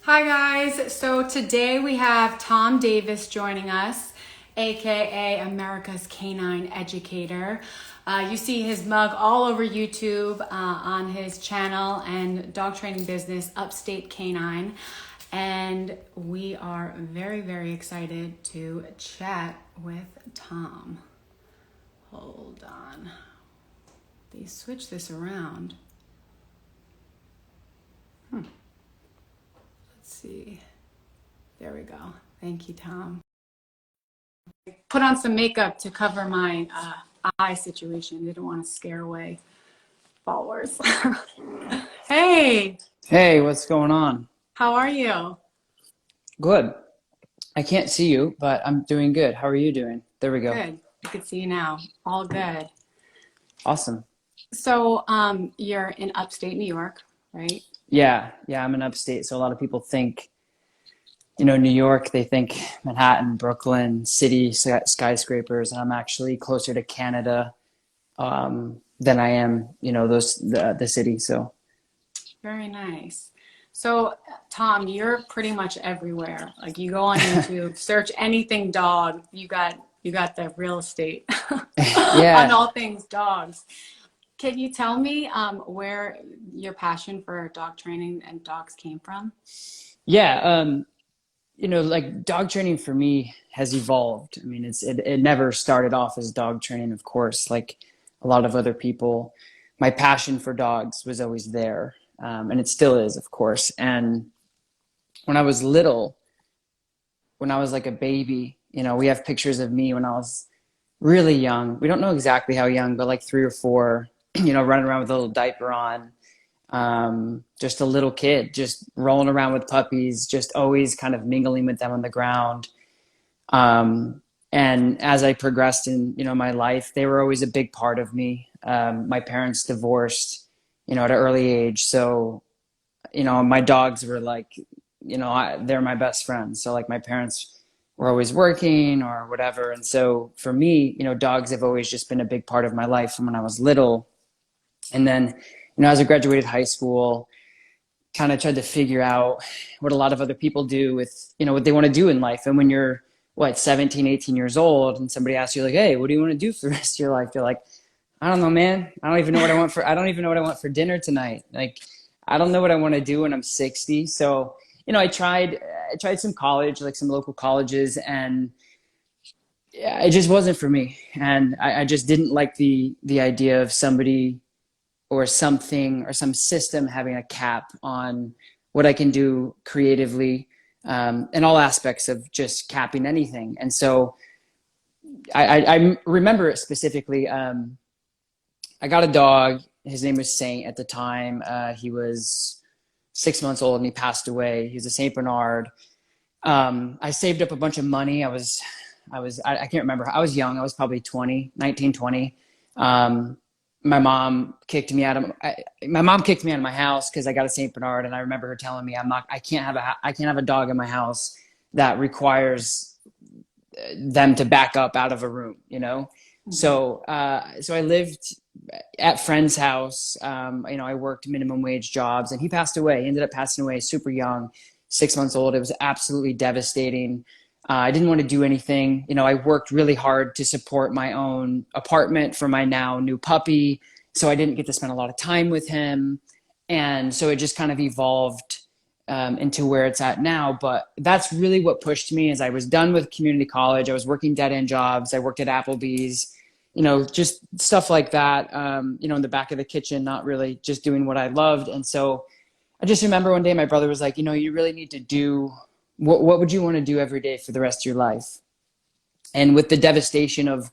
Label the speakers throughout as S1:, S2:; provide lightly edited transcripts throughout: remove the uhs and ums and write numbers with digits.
S1: Hi guys, so today we have Tom Davis joining us, aka America's Canine Educator. You see his mug all over YouTube on his channel and dog training business, Upstate Canine. And we are very, very excited to chat with Tom. Hold on. They switched this around. Let's see. There we go. Thank you, Tom. Put on some makeup to cover my eye situation. Didn't want to scare away followers. Hey,
S2: Hey, what's going on?
S1: how are you?
S2: Good. I can't see you, but I'm doing good. How are you doing? There we go.
S1: Good. I can see you now. All good.
S2: Awesome.
S1: So, you're in upstate New York, right?
S2: Yeah, I'm in upstate. So a lot of people think, New York, they think Manhattan, Brooklyn, city skyscrapers, and I'm actually closer to Canada than I am, the city. So
S1: Very nice. So, Tom, you're pretty much everywhere. Like you go on YouTube, search anything dog, you got the real estate on
S2: yeah,
S1: all things dogs. Can you tell me where your passion for dog training and dogs came from?
S2: yeah. Like dog training for me has evolved. I mean, it never started off as dog training, of course, like a lot of other people. My passion for dogs was always there, and it still is, of course. And when I was little, when I was like a baby, we have pictures of me when I was really young. We don't know exactly how young, but like 3 or 4, running around with a little diaper on, just a little kid, just rolling around with puppies, just always kind of mingling with them on the ground. And as I progressed in, my life, they were always a big part of me. My parents divorced, at an early age. So, my dogs were like, they're my best friends. So like my parents were always working or whatever. And so for me, dogs have always just been a big part of my life from when I was little. And then, as I graduated high school, kind of tried to figure out what a lot of other people do with, what they want to do in life. And when you're, 17, 18 years old and somebody asks you like, hey, what do you want to do for the rest of your life? You're like, I don't know, man. I don't even know what I don't even know what I want for dinner tonight. Like, I don't know what I want to do when I'm 60. So, I tried some college, like some local colleges, and yeah, it just wasn't for me. And I just didn't like the idea of somebody or something or some system having a cap on what I can do creatively, in all aspects of just capping anything. And so I remember it specifically. I got a dog. His name was Saint at the time. He was 6 months old and he passed away. He was a Saint Bernard. I saved up a bunch of money. I can't remember. I was young. I was probably 20, 19, 20. My mom kicked me out of my house because I got a Saint Bernard, and I remember her telling me, I can't have a dog in my house that requires them to back up out of a room.
S1: Mhm.
S2: So I lived at friend's house. I worked minimum wage jobs, and he passed away. He ended up passing away super young, 6 months old. It was absolutely devastating. I didn't want to do anything. I worked really hard to support my own apartment for my now new puppy. So I didn't get to spend a lot of time with him. And so it just kind of evolved into where it's at now. But that's really what pushed me. As I was done with community college, I was working dead end jobs. I worked at Applebee's, just stuff like that, in the back of the kitchen, not really just doing what I loved. And so I just remember one day my brother was like, you really need to do what would you want to do every day for the rest of your life? And with the devastation of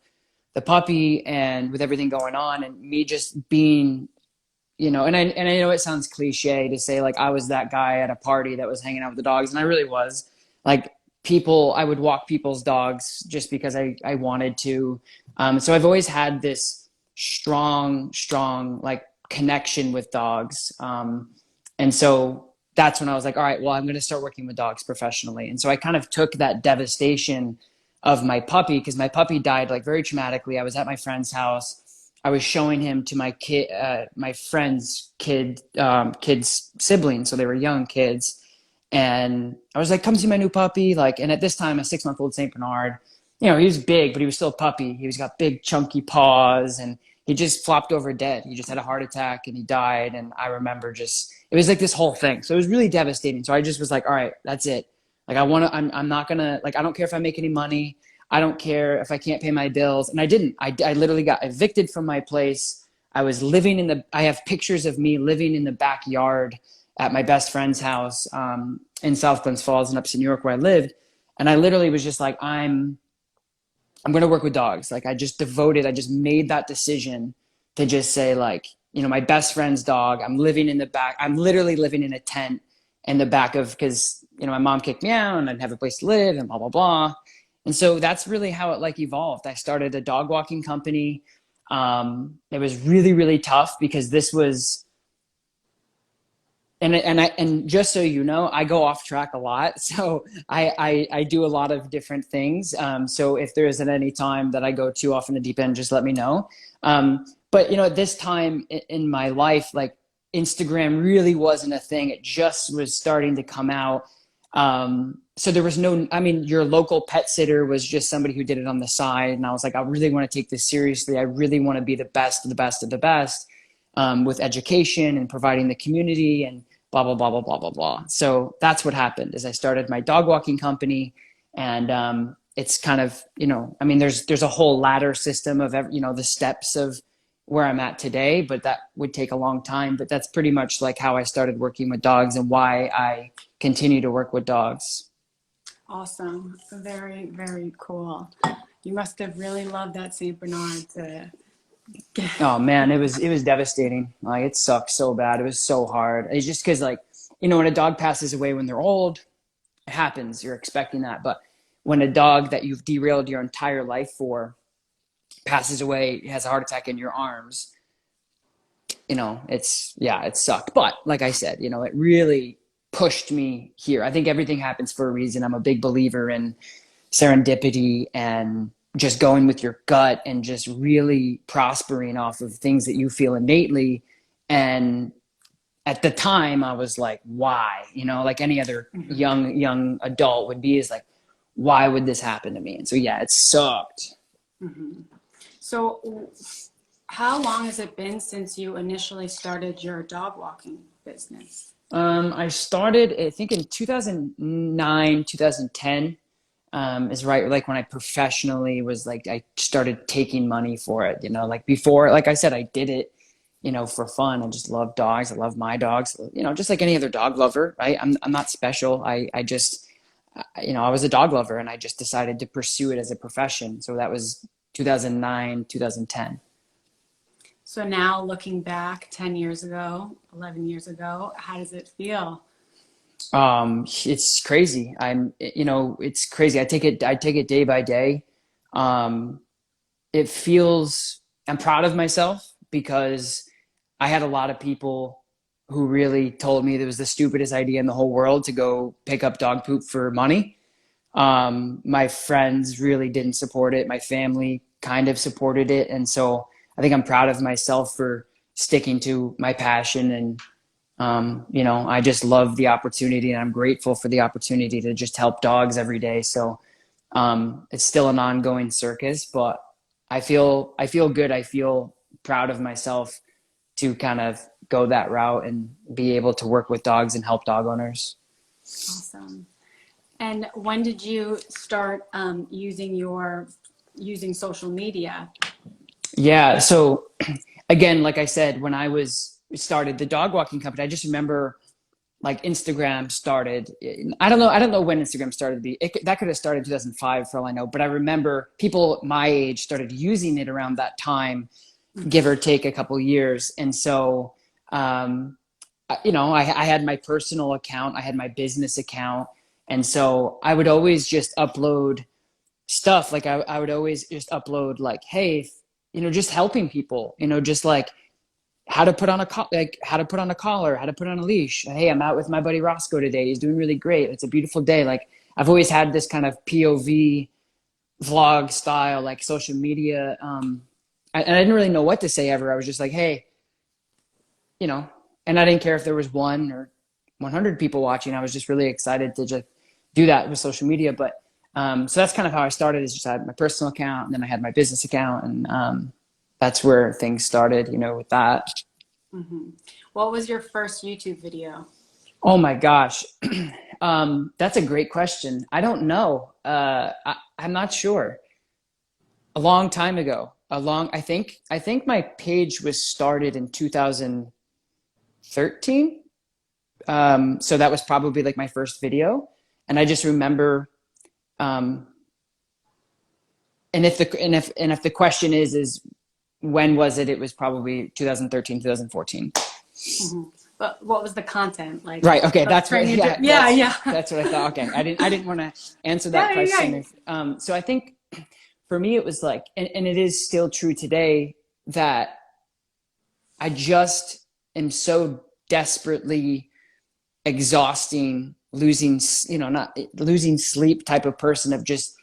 S2: the puppy and with everything going on and me just being, and I know it sounds cliche to say like I was that guy at a party that was hanging out with the dogs, and I really was. Like I would walk people's dogs just because I wanted to. So I've always had this strong like connection with dogs. And so that's when I was like, all right, well, I'm going to start working with dogs professionally. And so I kind of took that devastation of my puppy, because my puppy died like very traumatically. I was at my friend's house. I was showing him to my friend's kids' siblings. So they were young kids. And I was like, come see my new puppy. Like, and at this time, a 6-month-old Saint Bernard, you know, he was big, but he was still a puppy. He was got big, chunky paws, and he just flopped over dead. He just had a heart attack and he died. And I remember just, it was like this whole thing. So it was really devastating. So I just was like, all right, that's it. Like, I'm not gonna, like, I don't care if I make any money. I don't care if I can't pay my bills. And I didn't. I literally got evicted from my place. I was living I have pictures of me living in the backyard at my best friend's house in South Glens Falls in upstate New York where I lived. And I literally was just like, I'm going to work with dogs. Like I just made that decision to just say like, you know, my best friend's dog, I'm literally living in a tent in the back of, cause you know, my mom kicked me out and I didn't have a place to live and blah, blah, blah. And so that's really how it like evolved. I started a dog walking company. It was really, really tough because this was, and just so you know, I go off track a lot. So I do a lot of different things. So if there isn't any time that I go too off in the deep end, just let me know. But you know, at this time in my life, like Instagram really wasn't a thing. It just was starting to come out. So there was your local pet sitter was just somebody who did it on the side. And I was like, I really want to take this seriously. I really want to be the best of the best of the best, with education and providing the community and blah, blah, blah, blah, blah, blah, blah. So that's what happened is I started my dog walking company and, it's kind of, you know, I mean, there's a whole ladder system of, the steps of where I'm at today, but that would take a long time. But that's pretty much like how I started working with dogs and why I continue to work with dogs.
S1: Awesome. Very, very cool. You must have really loved that Saint Bernard to get.
S2: Oh man, it was devastating. Like it sucked so bad. It was so hard. It's just because like, you know, when a dog passes away when they're old, it happens. You're expecting that. But when a dog that you've derailed your entire life for passes away, has a heart attack in your arms, you know, it sucked. But like I said, you know, it really pushed me here. I think everything happens for a reason. I'm a big believer in serendipity and just going with your gut and just really prospering off of things that you feel innately. And at the time I was like, why, you know, like any other young adult would be, is like, why would this happen to me? And so, yeah, it sucked.
S1: Mm-hmm. So how long has it been since you initially started your dog walking business?
S2: I started, I think in 2009, 2010, is right. Like when I professionally was like, I started taking money for it, you know, like before, like I said, I did it, you know, for fun. I just love dogs. I love my dogs, you know, just like any other dog lover, right? I'm not special. I just, you know, I was a dog lover and I just decided to pursue it as a profession. So that was 2009, 2010.
S1: So now looking back 10 years ago, 11 years ago, how does it feel?
S2: It's crazy. It's crazy. I take it day by day. Um, I'm proud of myself because I had a lot of people who really told me it was the stupidest idea in the whole world to go pick up dog poop for money. My friends really didn't support it. My family kind of supported it. And so I think I'm proud of myself for sticking to my passion. And, you know, I just love the opportunity and I'm grateful for the opportunity to just help dogs every day. So, it's still an ongoing circus, but I feel good. I feel proud of myself to kind of go that route and be able to work with dogs and help dog owners.
S1: Awesome. And when did you start using social media?
S2: Yeah. So again, like I said, when I started the dog walking company, I just remember like Instagram started. I don't know when Instagram started to be. That could have started in 2005 for all I know. But I remember people my age started using it around that time, give or take a couple years. And so, you know, I had my personal account, I had my business account. And so I would always just upload stuff. Like I would always just upload like, hey, you know, just helping people, you know, just like how to put on a collar, how to put on a leash. Hey, I'm out with my buddy Roscoe today. He's doing really great. It's a beautiful day. Like I've always had this kind of POV vlog style, like social media. And I didn't really know what to say ever. I was just like, hey, you know, and I didn't care if there was one or 100 people watching. I was just really excited to just do that with social media. But so that's kind of how I started, is just I had my personal account, and then I had my business account, and that's where things started, you know, with that.
S1: Mm-hmm. What was your first YouTube video?
S2: Oh my gosh. That's a great question. I don't know. I'm not sure. A long time ago. I think my page was started in 2013. So that was probably like my first video. And I just remember, um, and if the question is when was it? It was probably 2013, 2014.
S1: Mm-hmm. But what was the content like?
S2: Right. Okay. That's what. Yeah.
S1: Yeah.
S2: That's what I thought. Okay. I didn't want to answer that
S1: Yeah,
S2: question.
S1: yeah.
S2: So I think for me it was like, and it is still true today, that I just am so desperately exhausting, not losing sleep type of person, of just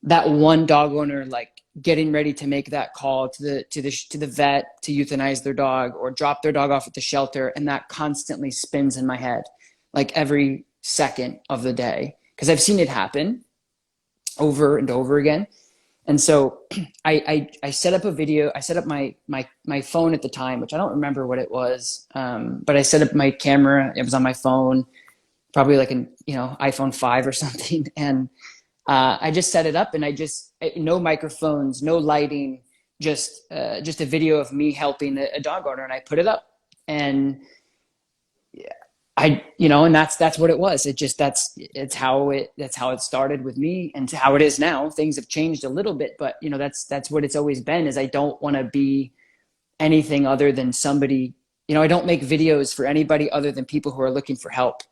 S2: that one dog owner, like getting ready to make that call to the vet to euthanize their dog or drop their dog off at the shelter, and that constantly spins in my head like every second of the day, because I've seen it happen over and over again. And so I set up a video. I set up my phone at the time, which I don't remember what it was, but I set up my camera. It was on my phone, probably like an iPhone 5 or something, and I just set it up, and no microphones, no lighting, just a video of me helping a dog owner, and I put it up, and and that's what it was. It's how it started with me, and to how it is now. Things have changed a little bit, but that's what it's always been, is I don't want to be anything other than somebody. I don't make videos for anybody other than people who are looking for help.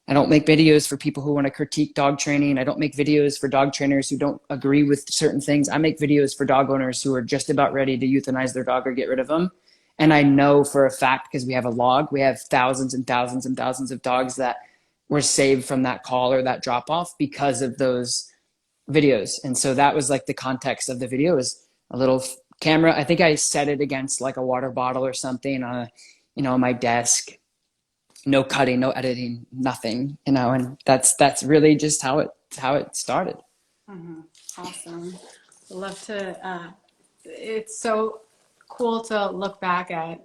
S2: I don't make videos for people who want to critique dog training. I don't make videos for dog trainers who don't agree with certain things. I make videos for dog owners who are just about ready to euthanize their dog or get rid of them. And I know for a fact, because we have a log, we have thousands and thousands and thousands of dogs that were saved from that call or that drop off because of those videos. And so that was like the context of the video, is a little camera. I think I set it against like a water bottle or something on on my desk. No cutting, no editing, nothing, and that's really just how it started.
S1: Mm-hmm. Awesome. I love to, it's so cool to look back at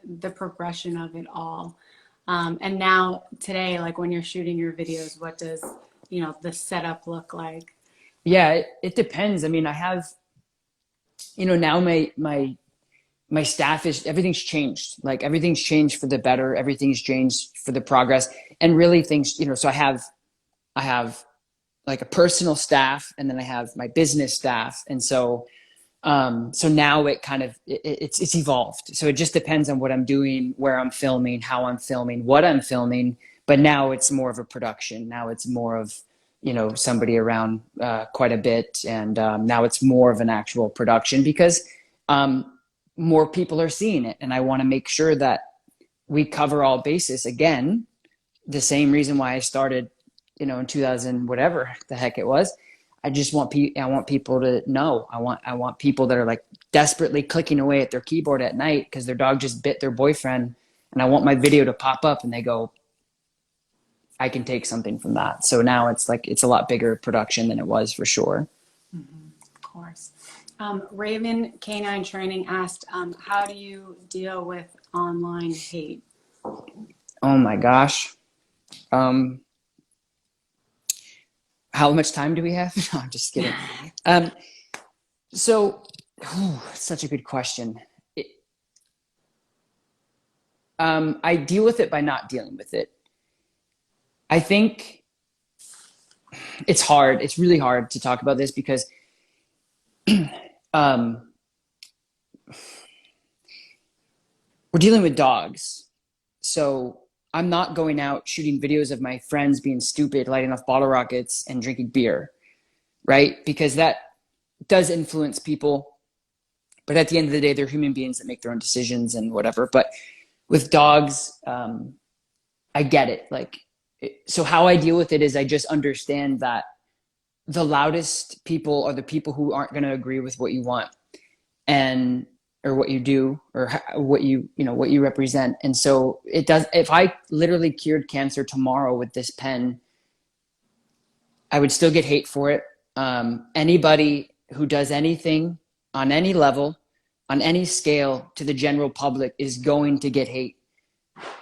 S1: the progression of it all. And now today, like when you're shooting your videos, what does, the setup look like?
S2: Yeah, it depends. I mean, I have, now my staff everything's changed. Like everything's changed for the better. Everything's changed for the progress, and really things, so I have like a personal staff, and then I have my business staff. And so now it kind of, it's evolved. So it just depends on what I'm doing, where I'm filming, how I'm filming, what I'm filming. But now it's more of a production. Now it's more of, somebody around quite a bit. And now it's more of an actual production, because more people are seeing it. And I want to make sure that we cover all bases. Again, the same reason why I started, in 2000, whatever the heck it was. I want people to know. I want people that are like desperately clicking away at their keyboard at night because their dog just bit their boyfriend, and I want my video to pop up and they go, I can take something from that. So now it's a lot bigger production than it was, for sure.
S1: Mm-hmm. Of course. Raven Canine Training asked, how do you deal with online hate?
S2: Oh my gosh. How much time do we have? No, I'm just kidding. Such a good question. I deal with it by not dealing with it. I think it's hard. It's really hard to talk about this because we're dealing with dogs. So I'm not going out shooting videos of my friends being stupid, lighting off bottle rockets and drinking beer, right? Because that does influence people. But at the end of the day, they're human beings that make their own decisions and whatever. But with dogs, I get it. So how I deal with it is I just understand that the loudest people are the people who aren't going to agree with what you want. And or what you do, or what what you represent. And so it does, if I literally cured cancer tomorrow with this pen, I would still get hate for it. Anybody who does anything on any level, on any scale to the general public is going to get hate.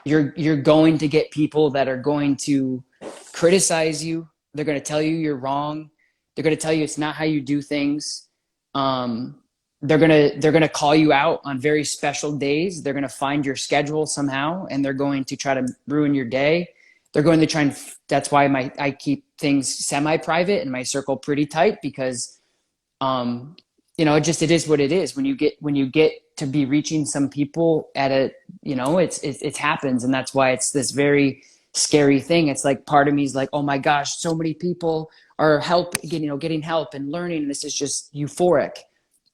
S2: You're going to get people that are going to criticize you. They're going to tell you you're wrong. They're going to tell you it's not how you do things. They're going to call you out on very special days. They're going to find your schedule somehow, and they're going to try to ruin your day. They're going to try and that's why I keep things semi-private and my circle pretty tight, because it is what it is. When you get to be reaching some people at it happens. And that's why it's this very scary thing. It's like, part of me is like, oh my gosh, so many people are getting help and learning. This is just euphoric.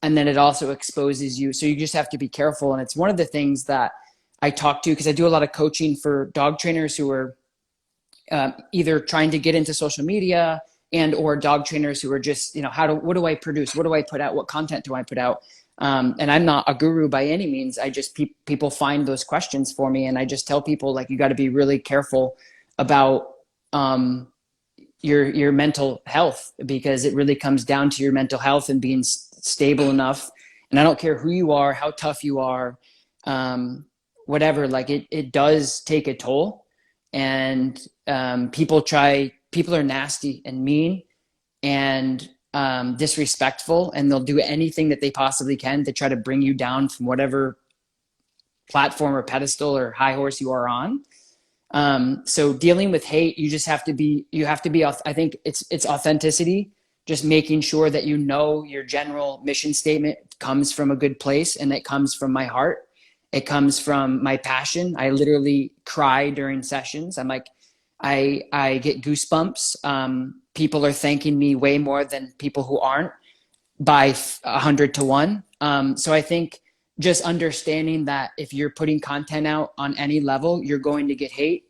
S2: And then it also exposes you. So you just have to be careful. And it's one of the things that I talk to, because I do a lot of coaching for dog trainers who are either trying to get into social media, and or dog trainers who are just, what do I produce? What do I put out? What content do I put out? And I'm not a guru by any means. I just, people find those questions for me. And I just tell people, like, you got to be really careful about your mental health, because it really comes down to your mental health and being stable enough. And I don't care who you are, how tough you are, whatever, like it does take a toll. And people are nasty and mean and disrespectful, and they'll do anything that they possibly can to try to bring you down from whatever platform or pedestal or high horse you are on. So dealing with hate, you have to be, I think it's authenticity, just making sure that your general mission statement comes from a good place, and it comes from my heart. It comes from my passion. I literally cry during sessions. I'm like, I get goosebumps. People are thanking me way more than people who aren't, by 100 to 1. So I think just understanding that if you're putting content out on any level, you're going to get hate,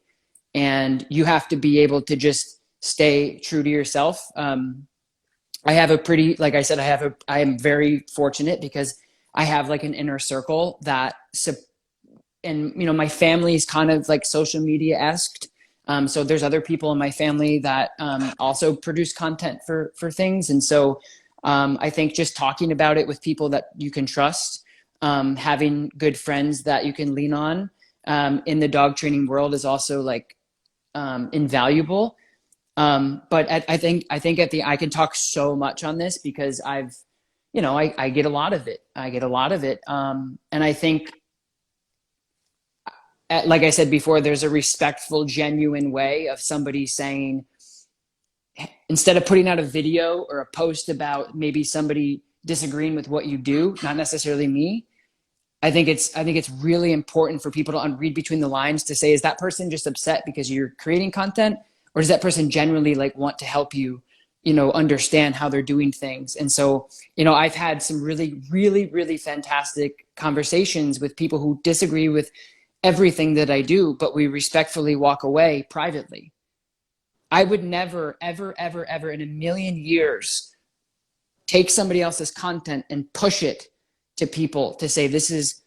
S2: and you have to be able to just stay true to yourself. I have I am very fortunate, because I have like an inner circle that, and my family is kind of like social media-esque. So there's other people in my family that also produce content for things. And so I think just talking about it with people that you can trust, having good friends that you can lean on in the dog training world is also like invaluable. But I think I can talk so much on this, because I get a lot of it. And I think, like I said before, there's a respectful, genuine way of somebody saying, instead of putting out a video or a post about maybe somebody disagreeing with what you do, not necessarily me, I think it's really important for people to read between the lines, to say, is that person just upset because you're creating content, or does that person genuinely like want to help you, understand how they're doing things? And so, I've had some really, really, really fantastic conversations with people who disagree with everything that I do, but we respectfully walk away privately. I would never, ever, ever, ever in a million years take somebody else's content and push it to people to say, this is,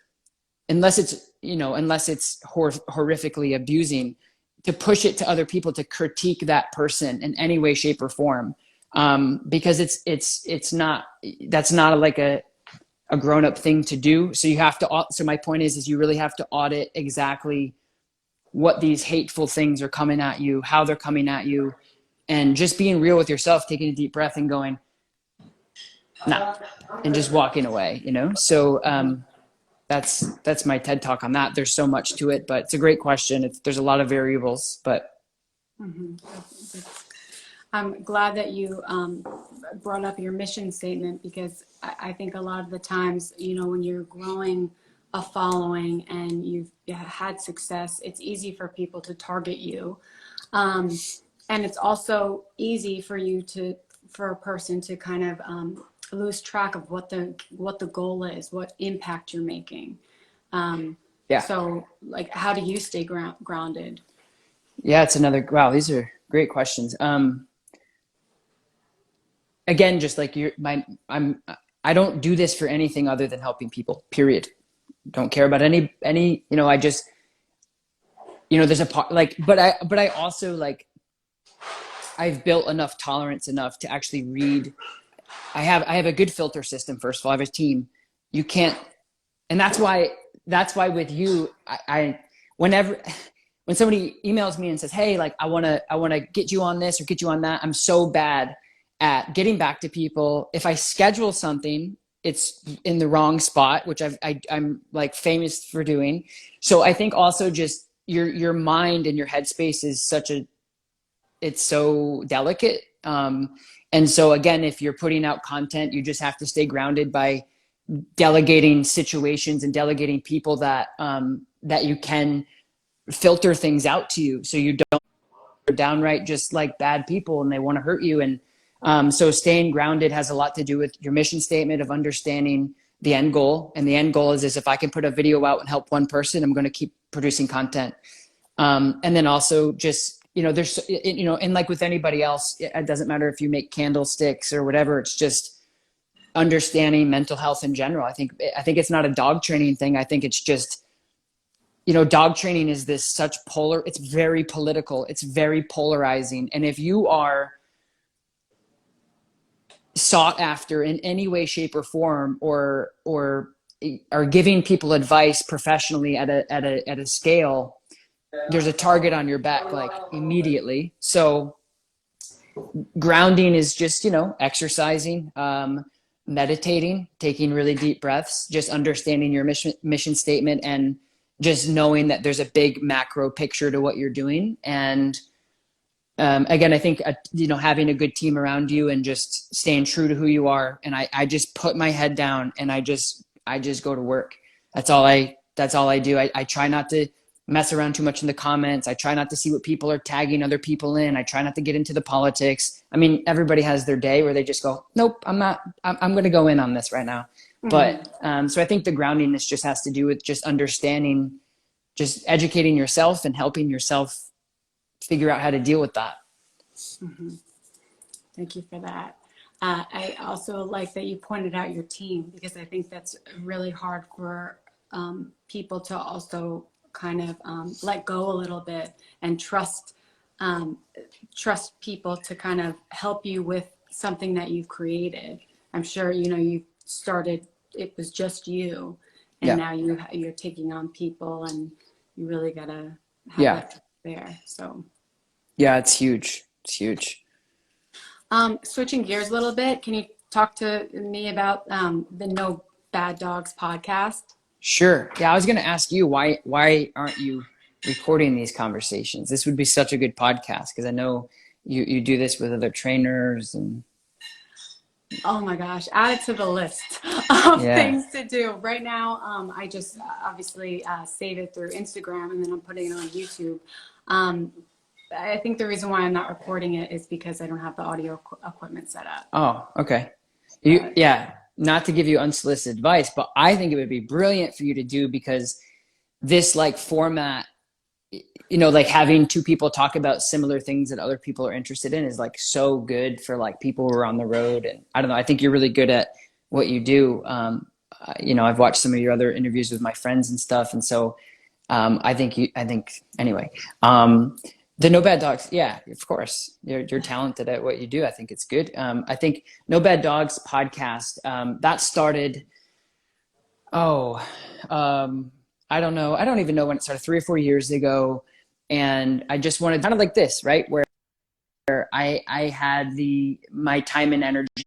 S2: unless it's horrifically abusing, to push it to other people to critique that person in any way, shape, or form. Because that's not like a grown-up thing to do. So you have to, so my point is you really have to audit exactly what these hateful things are coming at you, how they're coming at you, and just being real with yourself, taking a deep breath and going, nah, and just walking away, So that's my TED talk on that. There's so much to it, but it's a great question. There's a lot of variables, but.
S1: Mm-hmm. I'm glad that you brought up your mission statement, because I think a lot of the times, when you're growing a following and you've had success, it's easy for people to target you. And it's also easy for a person to kind of lose track of what the goal is, what impact you're making. So like, how do you stay grounded?
S2: Yeah, wow, these are great questions. Again, just like I don't do this for anything other than helping people, period. Don't care about any, I just, there's a part like, but I also like, I've built enough tolerance enough to actually read. I have a good filter system. First of all, I have a team. You can't, and that's why with you, I whenever, when somebody emails me and says, hey, like, I want to get you on this or get you on that, I'm so bad at getting back to people. If I schedule something, it's in the wrong spot, which I'm like famous for doing. So I think also just your mind and your headspace is it's so delicate. And so again, if you're putting out content, you just have to stay grounded by delegating situations and delegating people that you can filter things out to you, so you don't downright just like bad people and they want to hurt you. And so staying grounded has a lot to do with your mission statement of understanding the end goal. And the end goal is if I can put a video out and help one person, I'm going to keep producing content. And then also just, there's, and like with anybody else, it doesn't matter if you make candlesticks or whatever, it's just understanding mental health in general. I think it's not a dog training thing. I think it's just, dog training is it's very political. It's very polarizing. And if you are sought after in any way, shape or form, or are giving people advice professionally at a scale, there's a target on your back, like immediately. So grounding is just, exercising, meditating, taking really deep breaths, just understanding your mission statement, and just knowing that there's a big macro picture to what you're doing. And again, I think, having a good team around you and just staying true to who you are. And I just put my head down and I just go to work. That's all I do. I try not to mess around too much in the comments. I try not to see what people are tagging other people in. I try not to get into the politics. I mean, everybody has their day where they just go, nope, I'm going to go in on this right now. Mm-hmm. But so I think the groundiness just has to do with just understanding, just educating yourself and helping yourself figure out how to deal with that.
S1: Mm-hmm. Thank you for that. I also like that you pointed out your team, because I think that's really hard for people to also kind of let go a little bit and trust people to kind of help you with something that you've created. I'm sure, you started, it was just you, and now you're taking on people, and you really gotta have that there. So
S2: yeah, it's huge. It's huge.
S1: Switching gears a little bit, can you talk to me about the No Bad Dogs podcast?
S2: Sure. Yeah, I was going to ask you, why aren't you recording these conversations? This would be such a good podcast, because I know you do this with other trainers. And
S1: oh my gosh, add it to the list of things to do. Right now, I just obviously save it through Instagram, and then I'm putting it on YouTube. I think the reason why I'm not recording it is because I don't have the audio equipment set up.
S2: Oh, okay. Not to give you unsolicited advice, but I think it would be brilliant for you to do, because this like format, like having two people talk about similar things that other people are interested in is like so good for like people who are on the road. And I don't know, I think you're really good at what you do. I've watched some of your other interviews with my friends and stuff. And so anyway, the No Bad Dogs. Yeah, of course. You're talented at what you do. I think it's good. I think No Bad Dogs podcast, that started, I don't know. I don't even know when it started, 3 or 4 years ago. And I just wanted kind of like this, right? Where I had my time and energy,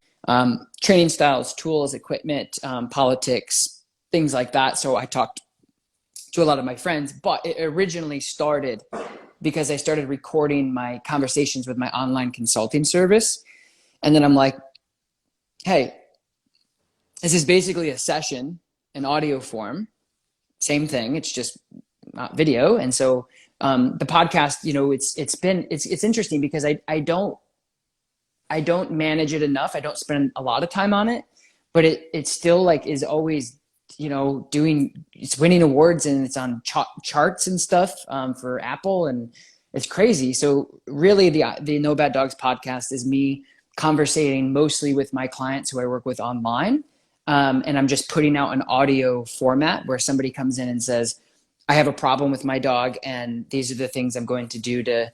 S2: training styles, tools, equipment, politics, things like that. So I talked to a lot of my friends, but it originally started because I started recording my conversations with my online consulting service. And then I'm like, hey, this is basically a session in audio form. Same thing. It's just not video. And so the podcast, it's interesting because I don't manage it enough. I don't spend a lot of time on it, but it still like is always, it's winning awards, and it's on charts and stuff for Apple, and it's crazy. So really the No Bad Dogs podcast is me conversating mostly with my clients who I work with online. and I'm just putting out an audio format where somebody comes in and says, I have a problem with my dog, and these are the things I'm going to do to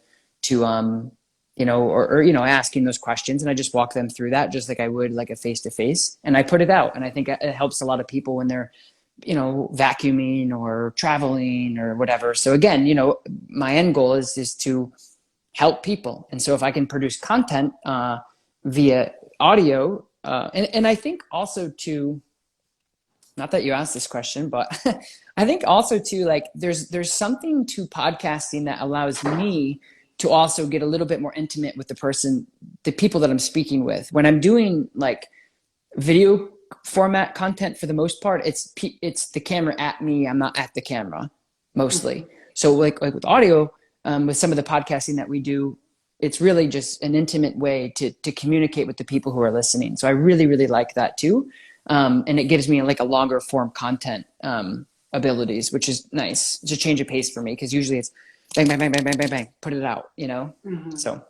S2: asking those questions. And I just walk them through that just like I would like a face-to-face, and I put it out. And I think it helps a lot of people when they're, vacuuming or traveling or whatever. So again, my end goal is to help people. And so if I can produce content via audio, and I think also too, not that you asked this question, but I think also too, like there's something to podcasting that allows me to also get a little bit more intimate with the people that I'm speaking with. When I'm doing like video format content, for the most part, it's the camera at me. I'm not at the camera mostly. So like with audio, with some of the podcasting that we do, it's really just an intimate way to communicate with the people who are listening. So I really, really like that too. And it gives me like a longer form content abilities, which is nice. It's a change of pace for me, because usually it's bang, bang, bang, bang, bang, bang, bang, put it out, So.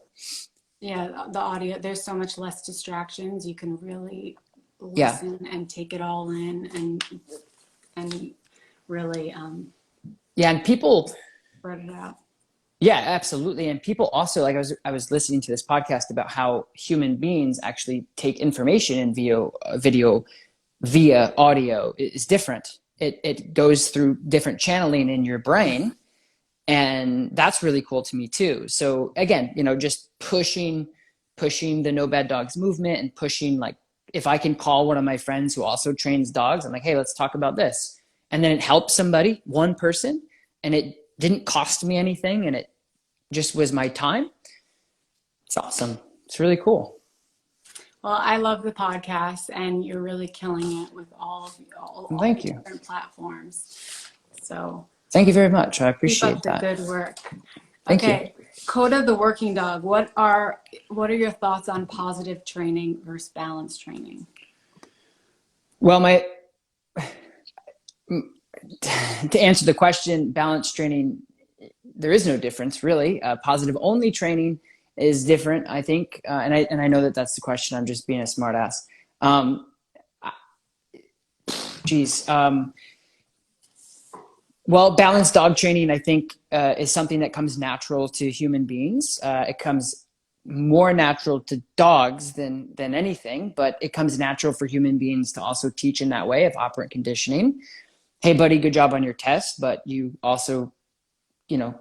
S1: Yeah, the audio, there's so much less distractions. You can really listen and take it all in and really
S2: and people
S1: spread it out.
S2: Yeah, absolutely. And people also, like I was listening to this podcast about how human beings actually take information in video via audio is different. It goes through different channeling in your brain, and that's really cool to me too. So again, just pushing the No Bad Dogs movement, and pushing, like, if I can call one of my friends who also trains dogs, I'm like, hey, let's talk about this. And then it helps somebody, one person, and it didn't cost me anything, and it just was my time. It's awesome. It's really cool.
S1: Well, I love the podcast, and you're really killing it with all
S2: Thank
S1: the
S2: you.
S1: different platforms. So
S2: thank you very much. I appreciate
S1: keep up
S2: that.
S1: the good work.
S2: Thank you.
S1: Coda the working dog. What are your thoughts on positive training versus balance training?
S2: Well, to answer the question, balance training, there is no difference really. Positive only training is different, I think, and I know that that's the question. I'm just being a smart ass. Well, balanced dog training, I think, is something that comes natural to human beings. It comes more natural to dogs than anything, but it comes natural for human beings to also teach in that way of operant conditioning. Hey, buddy, good job on your test, but you also,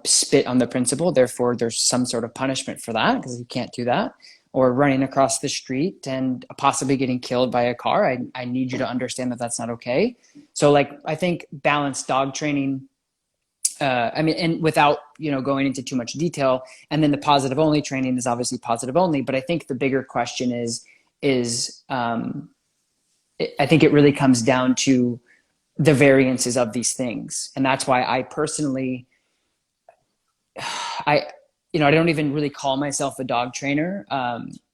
S2: spit on the principal. Therefore, there's some sort of punishment for that, because you can't do that. Or running across the street and possibly getting killed by a car. I need you to understand that that's not okay. So, like, I think balanced dog training, and without, going into too much detail, and then the positive only training is obviously positive only. But I think the bigger question I think it really comes down to the variances of these things. And that's why I personally, I don't even really call myself a dog trainer.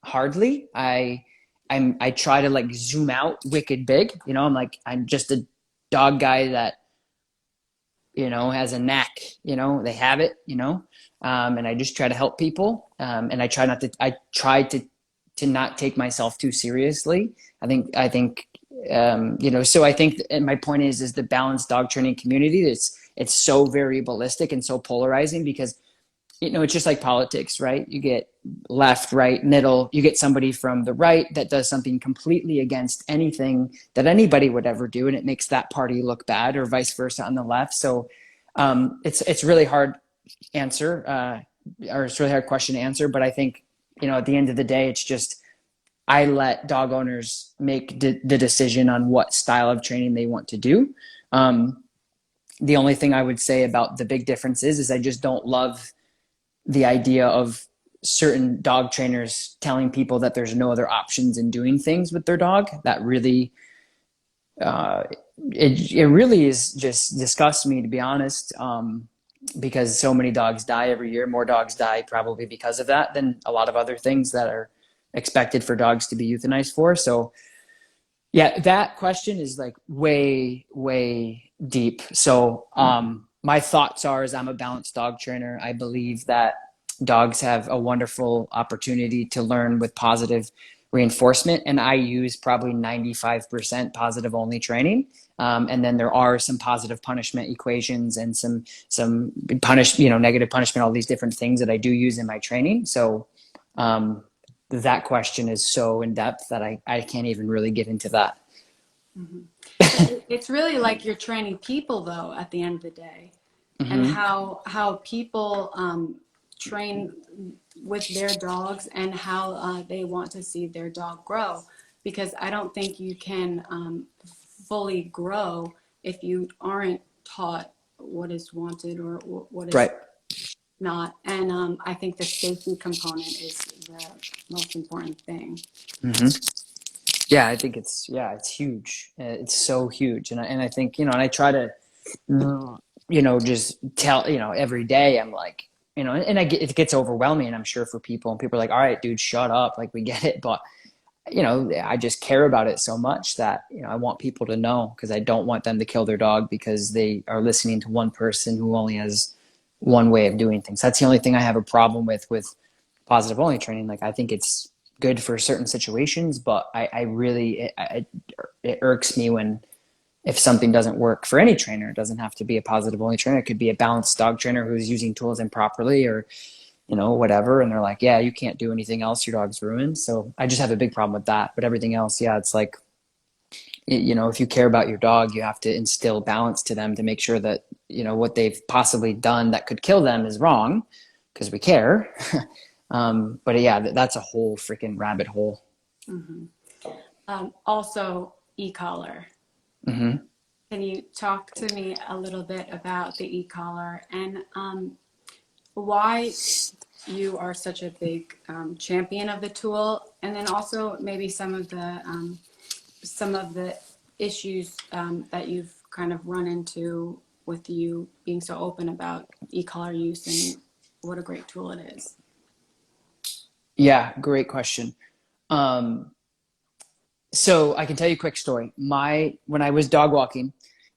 S2: Hardly. I try to like zoom out wicked big. I'm just a dog guy that, has a knack, they have it, and I just try to help people. And I try to not take myself too seriously. I think, so I think, and my point is the balanced dog training community, it's so variabilistic and so polarizing, because, it's just like politics, right? You get left, right, middle. You get somebody from the right that does something completely against anything that anybody would ever do, and it makes that party look bad, or vice versa on the left. So it's really hard answer, or it's a really hard question to answer. But I think, at the end of the day, it's just, I let dog owners make the decision on what style of training they want to do. The only thing I would say about the big difference is I just don't love the idea of certain dog trainers telling people that there's no other options in doing things with their dog. That really, it really is just disgusts me, to be honest, because so many dogs die every year. More dogs die probably because of that than a lot of other things that are expected for dogs to be euthanized for. So yeah, that question is like way, way deep. So, my thoughts are, I'm a balanced dog trainer. I believe that dogs have a wonderful opportunity to learn with positive reinforcement, and I use probably 95% positive only training. And then there are some positive punishment equations and some negative punishment, all these different things that I do use in my training. So that question is so in depth that I can't even really get into that.
S1: Mm-hmm. It's really like you're training people, though, at the end of the day, and
S2: Mm-hmm.
S1: how people train with their dogs and how they want to see their dog grow. Because I don't think you can fully grow if you aren't taught what is wanted or what is
S2: Right.
S1: not. And I think the safety component is the most important thing.
S2: Mm-hmm. Yeah, I think it's huge. It's so huge, and I think and I try to just tell every day. I'm like and it gets overwhelming. I'm sure for people, and people are like, all right, dude, shut up. Like, we get it, but I just care about it so much that I want people to know, because I don't want them to kill their dog because they are listening to one person who only has one way of doing things. That's the only thing I have a problem with positive only training. Like, I think it's good for certain situations, but I really it irks me if something doesn't work for any trainer. It doesn't have to be a positive only trainer. It could be a balanced dog trainer who's using tools improperly, or whatever, and they're like, yeah, you can't do anything else, your dog's ruined. So I just have a big problem with that. But everything else, yeah, it's like, if you care about your dog, you have to instill balance to them to make sure that what they've possibly done that could kill them is wrong, because we care. But yeah, that's a whole freaking rabbit hole.
S1: Mm-hmm. Also, e-collar.
S2: Mm-hmm.
S1: Can you talk to me a little bit about the e-collar and why you are such a big champion of the tool, and then also maybe some of the issues that you've kind of run into with you being so open about e-collar use and what a great tool it is?
S2: Yeah, great question. So I can tell you a quick story. When I was dog walking,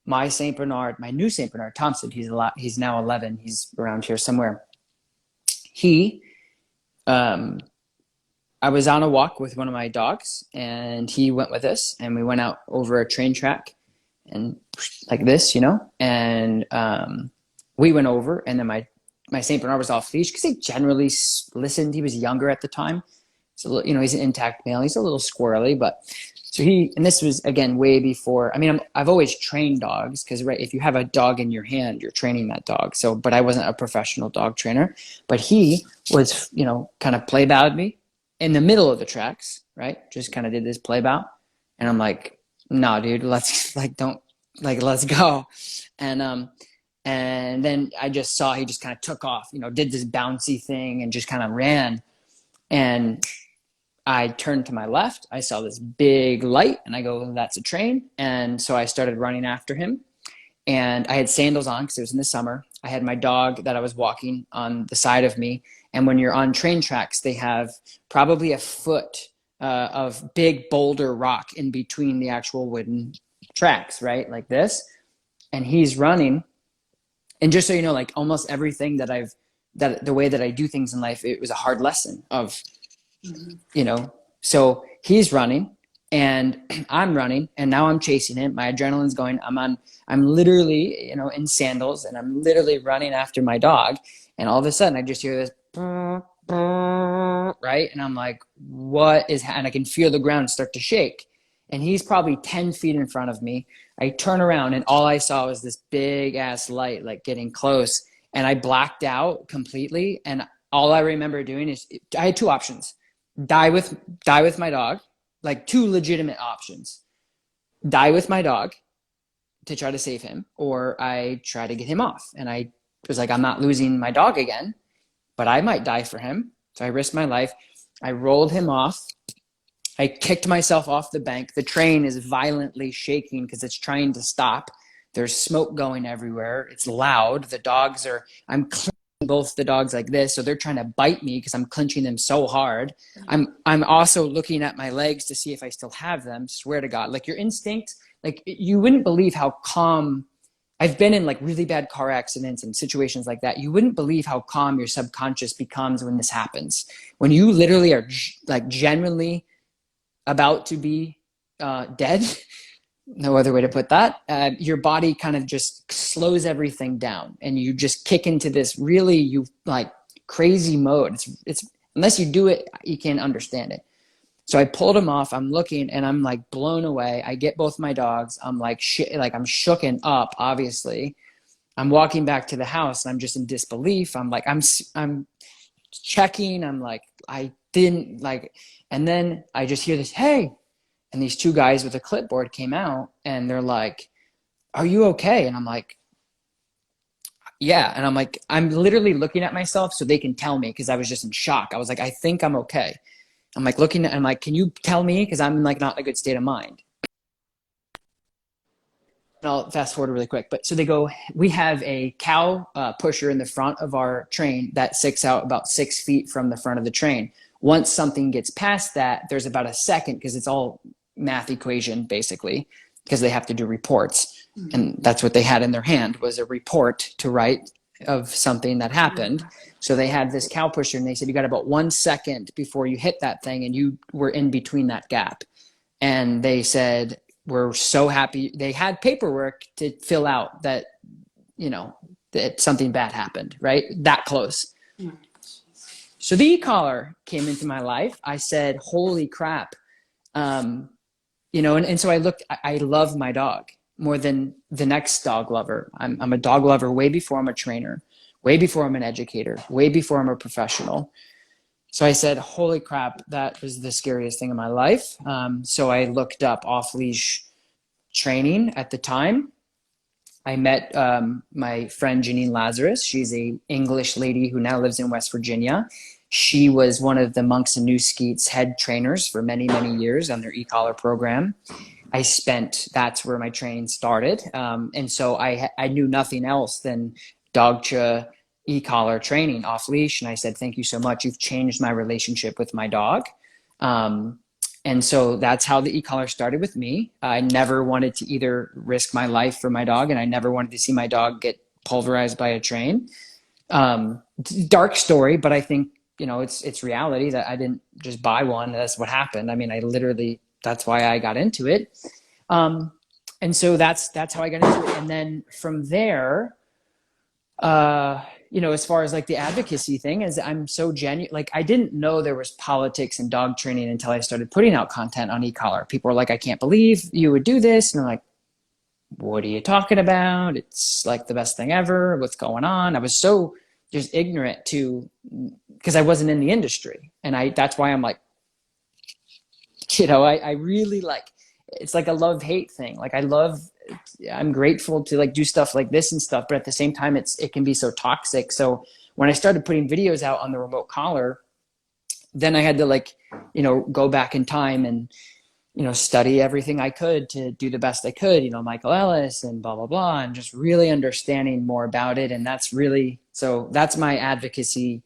S2: my Saint Bernard, my new Saint Bernard, Thompson, he's now 11. He's around here somewhere. I was on a walk with one of my dogs, and he went with us, and we went out over a train track, and like this, and we went over, and then my Saint Bernard was off leash because he generally listened. He was younger at the time. So, he's an intact male. He's a little squirrely, but so and this was again way before. I mean, I've always trained dogs because, right, if you have a dog in your hand, you're training that dog. So, but I wasn't a professional dog trainer. But he was, kind of play bowed me in the middle of the tracks, right? Just kind of did this play bow, and I'm like, "No, dude, let's let's go." And then I just saw he just kind of took off, did this bouncy thing and just kind of ran. And I turned to my left. I saw this big light, and I go, that's a train. And so I started running after him. And I had sandals on because it was in the summer. I had my dog that I was walking on the side of me. And when you're on train tracks, they have probably a foot of big boulder rock in between the actual wooden tracks, right? Like this. And he's running. And just so you know, like almost everything that the way that I do things in life, it was a hard lesson of, so he's running and I'm running, and now I'm chasing him. My adrenaline's going. I'm literally, in sandals, and I'm literally running after my dog. And all of a sudden I just hear this, right? And I'm like, and I can feel the ground start to shake. And he's probably 10 feet in front of me. I turn around, and all I saw was this big ass light, like getting close. And I blacked out completely. And all I remember doing is I had two options: die with my dog, like two legitimate options: die with my dog to try to save him, or I try to get him off. And I was like, I'm not losing my dog again, but I might die for him. So I risked my life. I rolled him off. I kicked myself off the bank. The train is violently shaking because it's trying to stop. There's smoke going everywhere. It's loud. I'm clenching both the dogs like this, so they're trying to bite me because I'm clenching them so hard. I'm also looking at my legs to see if I still have them. Swear to God, like your instinct, like you wouldn't believe how calm. I've been in like really bad car accidents and situations like that. You wouldn't believe how calm your subconscious becomes when this happens. When you literally are like genuinely about to be dead, no other way to put that, your body kind of just slows everything down and you just kick into this really crazy mode. It's unless you do it, you can't understand it. So I pulled him off. I'm looking and I'm like blown away. I get both my dogs. I'm like I'm shooken up, obviously. I'm walking back to the house and I'm just in disbelief. I'm checking. I'm like, I didn't like, and then I just hear this, hey, and these two guys with a clipboard came out and they're like, are you okay? And I'm like, yeah. And I'm like, I'm literally looking at myself so they can tell me, because I was just in shock. I was like, I think I'm okay. I'm like looking at, I'm like, can you tell me? Because I'm like not in a good state of mind. And I'll fast forward really quick. But so they go, we have a cow pusher in the front of our train that sticks out about 6 feet from the front of the train. Once something gets past that, there's about a second, because it's all math equation basically, because they have to do reports. Mm-hmm. And that's what they had in their hand, was a report to write of something that happened. So they had this cow pusher and they said, you got about 1 second before you hit that thing, and you were in between that gap. And they said, we're so happy. They had paperwork to fill out that, that something bad happened, right? That close. Mm. So the e-collar came into my life. I said, holy crap. And so I looked, I love my dog more than the next dog lover. I'm a dog lover way before I'm a trainer, way before I'm an educator, way before I'm a professional. So I said, holy crap, that was the scariest thing in my life. So I looked up off-leash training at the time. I met my friend Janine Lazarus. She's a English lady who now lives in West Virginia. She was one of the Monks and New Skeets head trainers for many, many years on their e-collar program. That's where my training started. And so I knew nothing else than Dogcha e-collar training off leash. And I said, thank you so much. You've changed my relationship with my dog. And so that's how the e-collar started with me. I never wanted to either risk my life for my dog, and I never wanted to see my dog get pulverized by a train. Dark story, but I think, it's reality that I didn't just buy one. That's what happened. I mean, that's why I got into it. And so that's how I got into it. And then from there, as far as like the advocacy thing, is I'm so genuine. Like, I didn't know there was politics in dog training until I started putting out content on e-collar. People are like, I can't believe you would do this. And I'm like, what are you talking about? It's like the best thing ever. What's going on? I was so just ignorant because I wasn't in the industry. And that's why I'm like, I really it's like a love-hate thing. Like I'm grateful to do stuff like this and stuff, but at the same time, it can be so toxic. So when I started putting videos out on the remote collar, then I had to go back in time and, study everything I could to do the best I could, Michael Ellis and blah, blah, blah, and just really understanding more about it. And that's my advocacy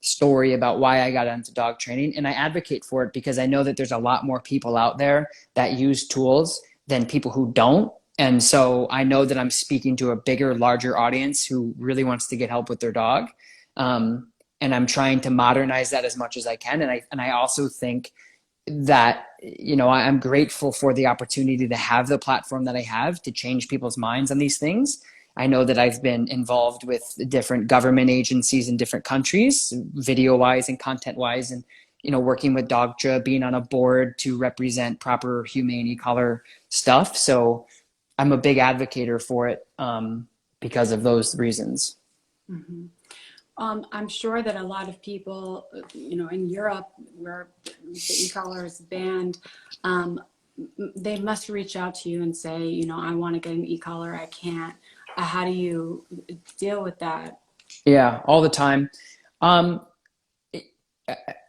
S2: story about why I got into dog training. And I advocate for it because I know that there's a lot more people out there that use tools than people who don't. And so I know that I'm speaking to a bigger, larger audience who really wants to get help with their dog. And I'm trying to modernize that as much as I can. And I also think that, I'm grateful for the opportunity to have the platform that I have to change people's minds on these things. I know that I've been involved with different government agencies in different countries, video-wise and content-wise, and, working with Dogcha, being on a board to represent proper humane e-collar stuff. So I'm a big advocate for it because of those reasons.
S1: Mm-hmm. I'm sure that a lot of people, in Europe where the e-collar is banned, they must reach out to you and say, I want to get an e-collar, I can't. How do you deal with that?
S2: Yeah, all the time.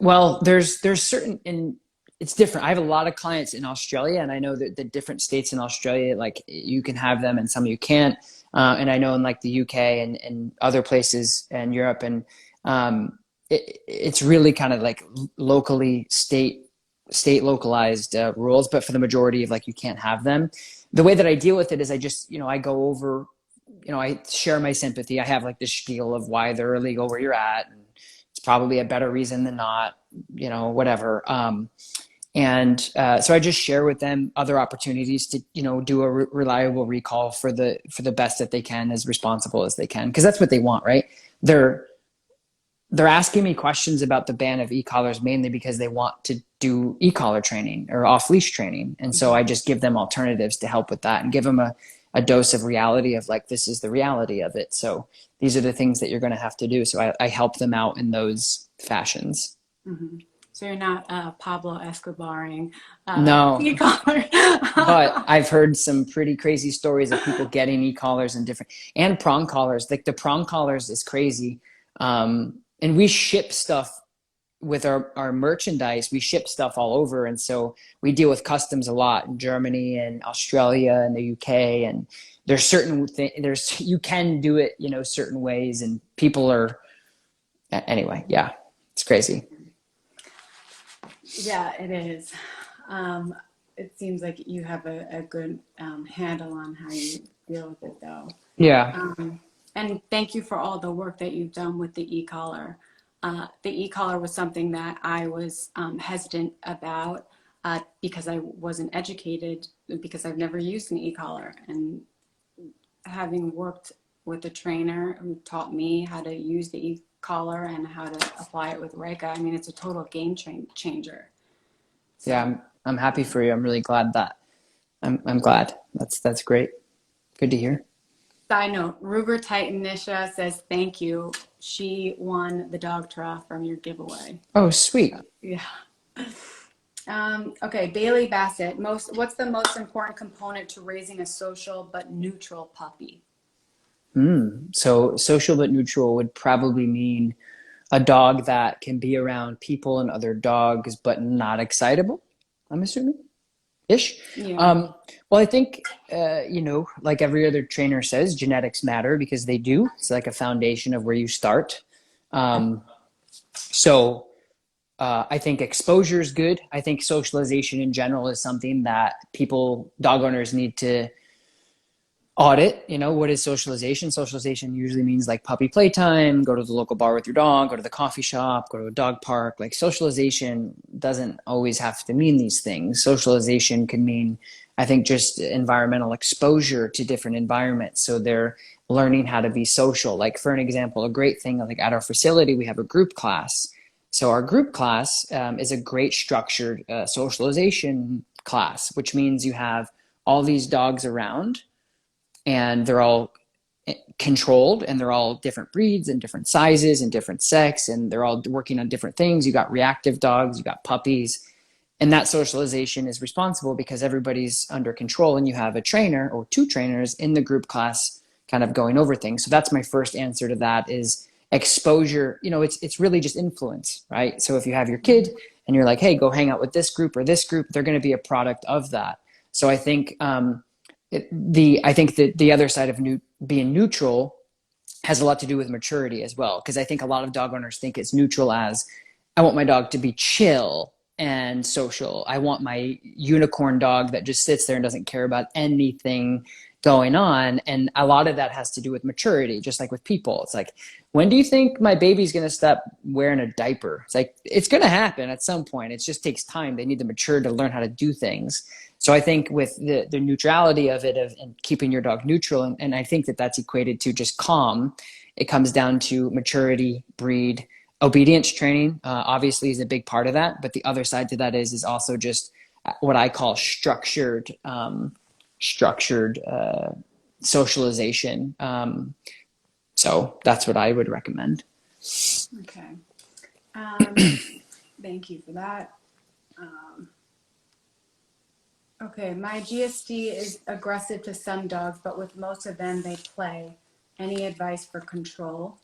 S2: Well, there's certain, and it's different. I have a lot of clients in Australia, and I know that the different states in Australia, you can have them and some you can't. And I know in the UK and other places in Europe, and it's really kind of locally state localized rules, but for the majority of you can't have them. The way that I deal with it is I just, I go over, I share my sympathy. I have this spiel of why they're illegal where you're at, and it's probably a better reason than not, whatever. So I just share with them other opportunities to, do a reliable recall for the best that they can, as responsible as they can, because that's what they want, right? They're asking me questions about the ban of e-collars mainly because they want to do e-collar training or off-leash training. And so I just give them alternatives to help with that and give them a dose of reality of like, this is the reality of it. So these are the things that you're going to have to do. So I help them out in those fashions.
S1: Mm-hmm. So you're not Pablo Escobaring
S2: No,
S1: e-collar.
S2: but I've heard some pretty crazy stories of people getting e-collars and prong collars. Like the prong collars is crazy. And we ship stuff with our merchandise. We ship stuff all over. And so we deal with customs a lot in Germany and Australia and the UK. And there's you can do it, certain ways, and people are, anyway. Yeah, it's crazy.
S1: Yeah, it is. It seems like you have a good handle on how you deal with it, though.
S2: Yeah.
S1: And thank you for all the work that you've done with the e-collar. The e-collar was something that I was hesitant about because I wasn't educated, because I've never used an e-collar. And having worked with a trainer who taught me how to use the e-collar and how to apply it with Reka, I mean, it's a total game changer. So,
S2: Yeah, I'm happy for you. I'm really glad that I'm glad. That's great. Good to hear.
S1: side note, Ruger Titan Nisha says thank you. She won the dog trough from your giveaway.
S2: Oh, sweet.
S1: Yeah. Okay, Bailey Bassett. What's the most important component to raising a social but neutral puppy?
S2: So social but neutral would probably mean a dog that can be around people and other dogs, but not excitable, I'm assuming, ish.
S1: Yeah.
S2: Well, I think, like every other trainer says, genetics matter because they do. It's like a foundation of where you start. So I think exposure is good. I think socialization in general is something that dog owners need to audit. What is socialization? Socialization usually means like puppy playtime, go to the local bar with your dog, go to the coffee shop, go to a dog park. Like socialization doesn't always have to mean these things. Socialization can mean, I think, just environmental exposure to different environments. So they're learning how to be social. Like for an example, a great thing, like at our facility, we have a group class. So our group class is a great structured socialization class, which means you have all these dogs around, and they're all controlled, and they're all different breeds and different sizes and different sex, and they're all working on different things. You got reactive dogs, you got puppies, and that socialization is responsible because everybody's under control, and you have a trainer or two trainers in the group class kind of going over things. So that's my first answer to that is exposure. It's really just influence, right? So if you have your kid and you're like, hey, go hang out with this group or this group, they're going to be a product of that. So I think I think that the other side of being neutral has a lot to do with maturity as well. Because I think a lot of dog owners think it's neutral as, I want my dog to be chill and social. I want my unicorn dog that just sits there and doesn't care about anything going on. And a lot of that has to do with maturity, just like with people. It's like, when do you think my baby's going to stop wearing a diaper? It's like, it's going to happen at some point. It just takes time. They need to mature to learn how to do things. So I think with the neutrality of it, and keeping your dog neutral, and I think that that's equated to just calm, it comes down to maturity, breed, obedience training, obviously is a big part of that. But the other side to that is also just what I call structured socialization. So that's what I would recommend.
S1: Okay. Thank you for that. Okay, my GSD is aggressive to some dogs, but with most of them, they play. Any advice for control?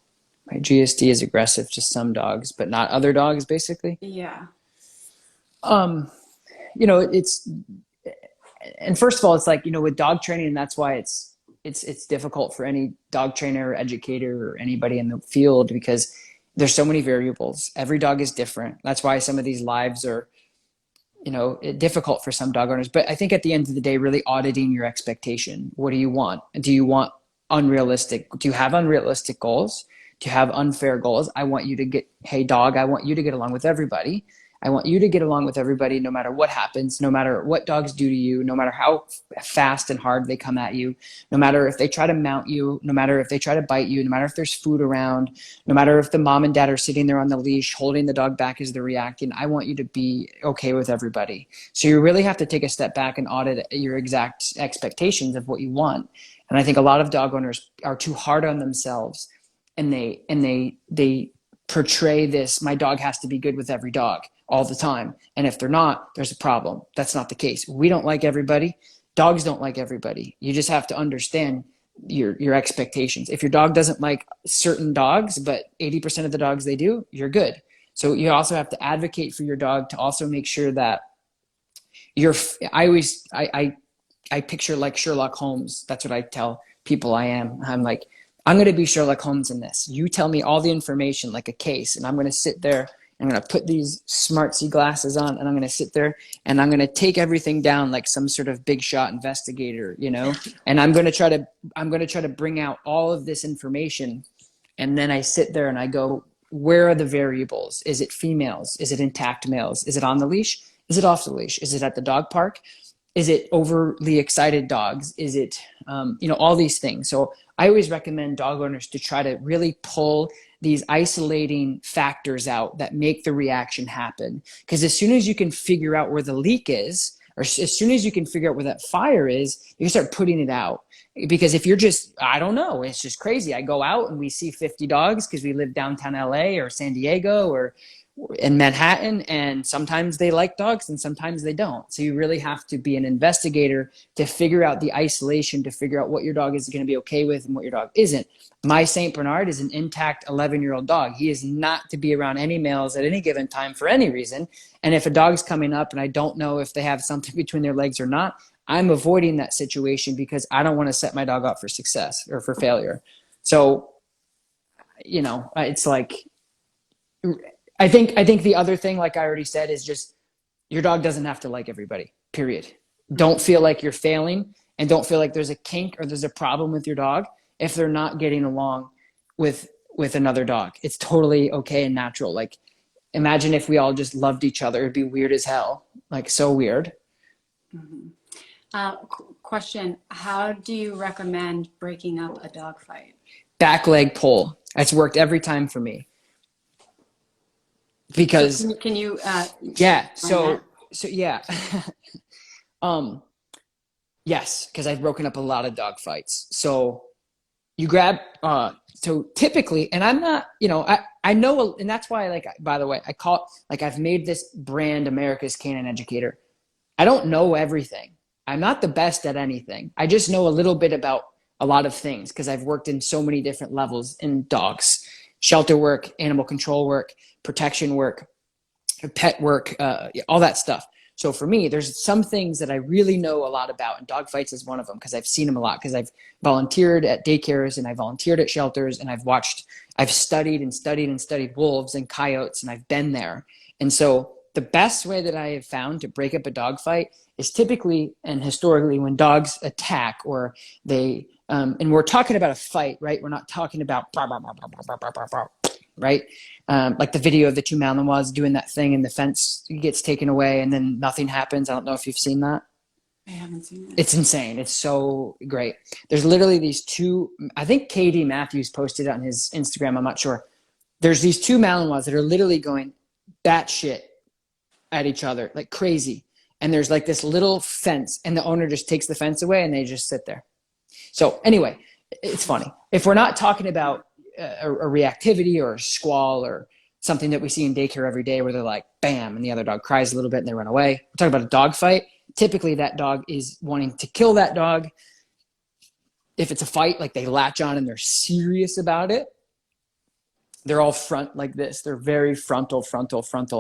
S2: My GSD is aggressive to some dogs, but not other dogs, basically.
S1: Yeah.
S2: And first of all, it's like, with dog training, that's why it's difficult for any dog trainer or educator or anybody in the field, because there's so many variables. Every dog is different. That's why some of these lives are, difficult for some dog owners. But I think at the end of the day, really auditing your expectation. What do you want? Do you want unrealistic? Do you have unrealistic goals? Do you have unfair goals? I want you to hey dog, I want you to get along with everybody. I want you to get along with everybody, no matter what happens, no matter what dogs do to you, no matter how fast and hard they come at you, no matter if they try to mount you, no matter if they try to bite you, no matter if there's food around, no matter if the mom and dad are sitting there on the leash, holding the dog back as they're reacting. I want you to be okay with everybody. So you really have to take a step back and audit your exact expectations of what you want. And I think a lot of dog owners are too hard on themselves, and they portray this, my dog has to be good with every dog all the time. And if they're not, there's a problem. That's not the case. We don't like everybody. Dogs don't like everybody. You just have to understand your expectations. If your dog doesn't like certain dogs, but 80% of the dogs they do, you're good. So you also have to advocate for your dog to also make sure that I picture like Sherlock Holmes. That's what I tell people I am. I'm like, I'm going to be Sherlock Holmes in this. You tell me all the information like a case, and I'm going to sit there. I'm going to put these smartsy glasses on, and I'm going to sit there and I'm going to take everything down like some sort of big shot investigator, you know, and I'm going to try to bring out all of this information. And then I sit there and I go, where are the variables? Is it females? Is it intact males? Is it on the leash? Is it off the leash? Is it at the dog park? Is it overly excited dogs? Is it, all these things. So I always recommend dog owners to try to really pull these isolating factors out that make the reaction happen. Because as soon as you can figure out where the leak is, or as soon as you can figure out where that fire is, you can start putting it out. Because if you're just, I don't know, it's just crazy. I go out and we see 50 dogs because we live downtown LA or San Diego or in Manhattan, and sometimes they like dogs and sometimes they don't. So you really have to be an investigator to figure out the isolation, to figure out what your dog is going to be okay with and what your dog isn't. My Saint Bernard is an intact 11-year-old dog. He is not to be around any males at any given time for any reason. And if a dog's coming up and I don't know if they have something between their legs or not, I'm avoiding that situation because I don't want to set my dog up for success or for failure. So, it's like, I think the other thing, like I already said, is just your dog doesn't have to like everybody, period. Don't feel like you're failing, and don't feel like there's a kink or there's a problem with your dog if they're not getting along with another dog. It's totally okay and natural. Like, imagine if we all just loved each other. It'd be weird as hell, like so weird.
S1: Mm-hmm. Question, how do you recommend breaking up a dog fight?
S2: Back leg pull. That's worked every time for me. Because
S1: so can you
S2: yeah, so yeah. Yes, because I've broken up a lot of dog fights. So you grab so typically, and I'm not, I know, and that's why, like, by the way, I've made this brand America's Canine Educator. I don't know everything. I'm not the best at anything. I just know a little bit about a lot of things because I've worked in so many different levels in dogs: shelter work, animal control work, protection work, pet work, all that stuff. So for me, there's some things that I really know a lot about, and dog fights is one of them because I've seen them a lot, because I've volunteered at daycares and I volunteered at shelters, and I've studied and studied and studied wolves and coyotes, and I've been there. And so the best way that I have found to break up a dog fight is typically and historically when dogs attack or they, and we're talking about a fight, right? We're not talking about right? Like the video of the two Malinois doing that thing and the fence gets taken away and then nothing happens. I don't know if you've seen that.
S1: I haven't seen it.
S2: It's insane. It's so great. There's literally these two, I think KD Matthews posted it on his Instagram, I'm not sure. There's these two Malinois that are literally going batshit at each other, like crazy. And there's like this little fence, and the owner just takes the fence away and they just sit there. So anyway, it's funny. If we're not talking about a reactivity or a squall or something that we see in daycare every day where they're like, bam, and the other dog cries a little bit and they run away. We're talking about a dog fight. Typically that dog is wanting to kill that dog. If it's a fight, like they latch on and they're serious about it. They're all front like this. They're very frontal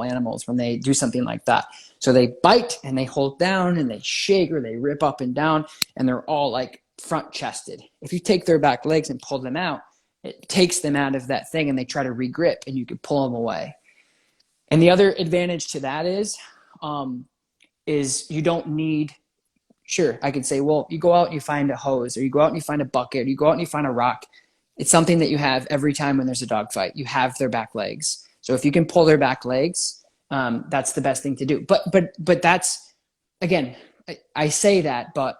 S2: animals when they do something like that. So they bite and they hold down and they shake or they rip up and down, and they're all like front chested. If you take their back legs and pull them out, it takes them out of that thing and they try to regrip and you can pull them away. And the other advantage to that is you don't need, sure, I could say, well, you go out and you find a hose, or you go out and you find a bucket, or you go out and you find a rock. It's something that you have every time when there's a dog fight. You have their back legs. So if you can pull their back legs that's the best thing to do. But that's, again, I say that, but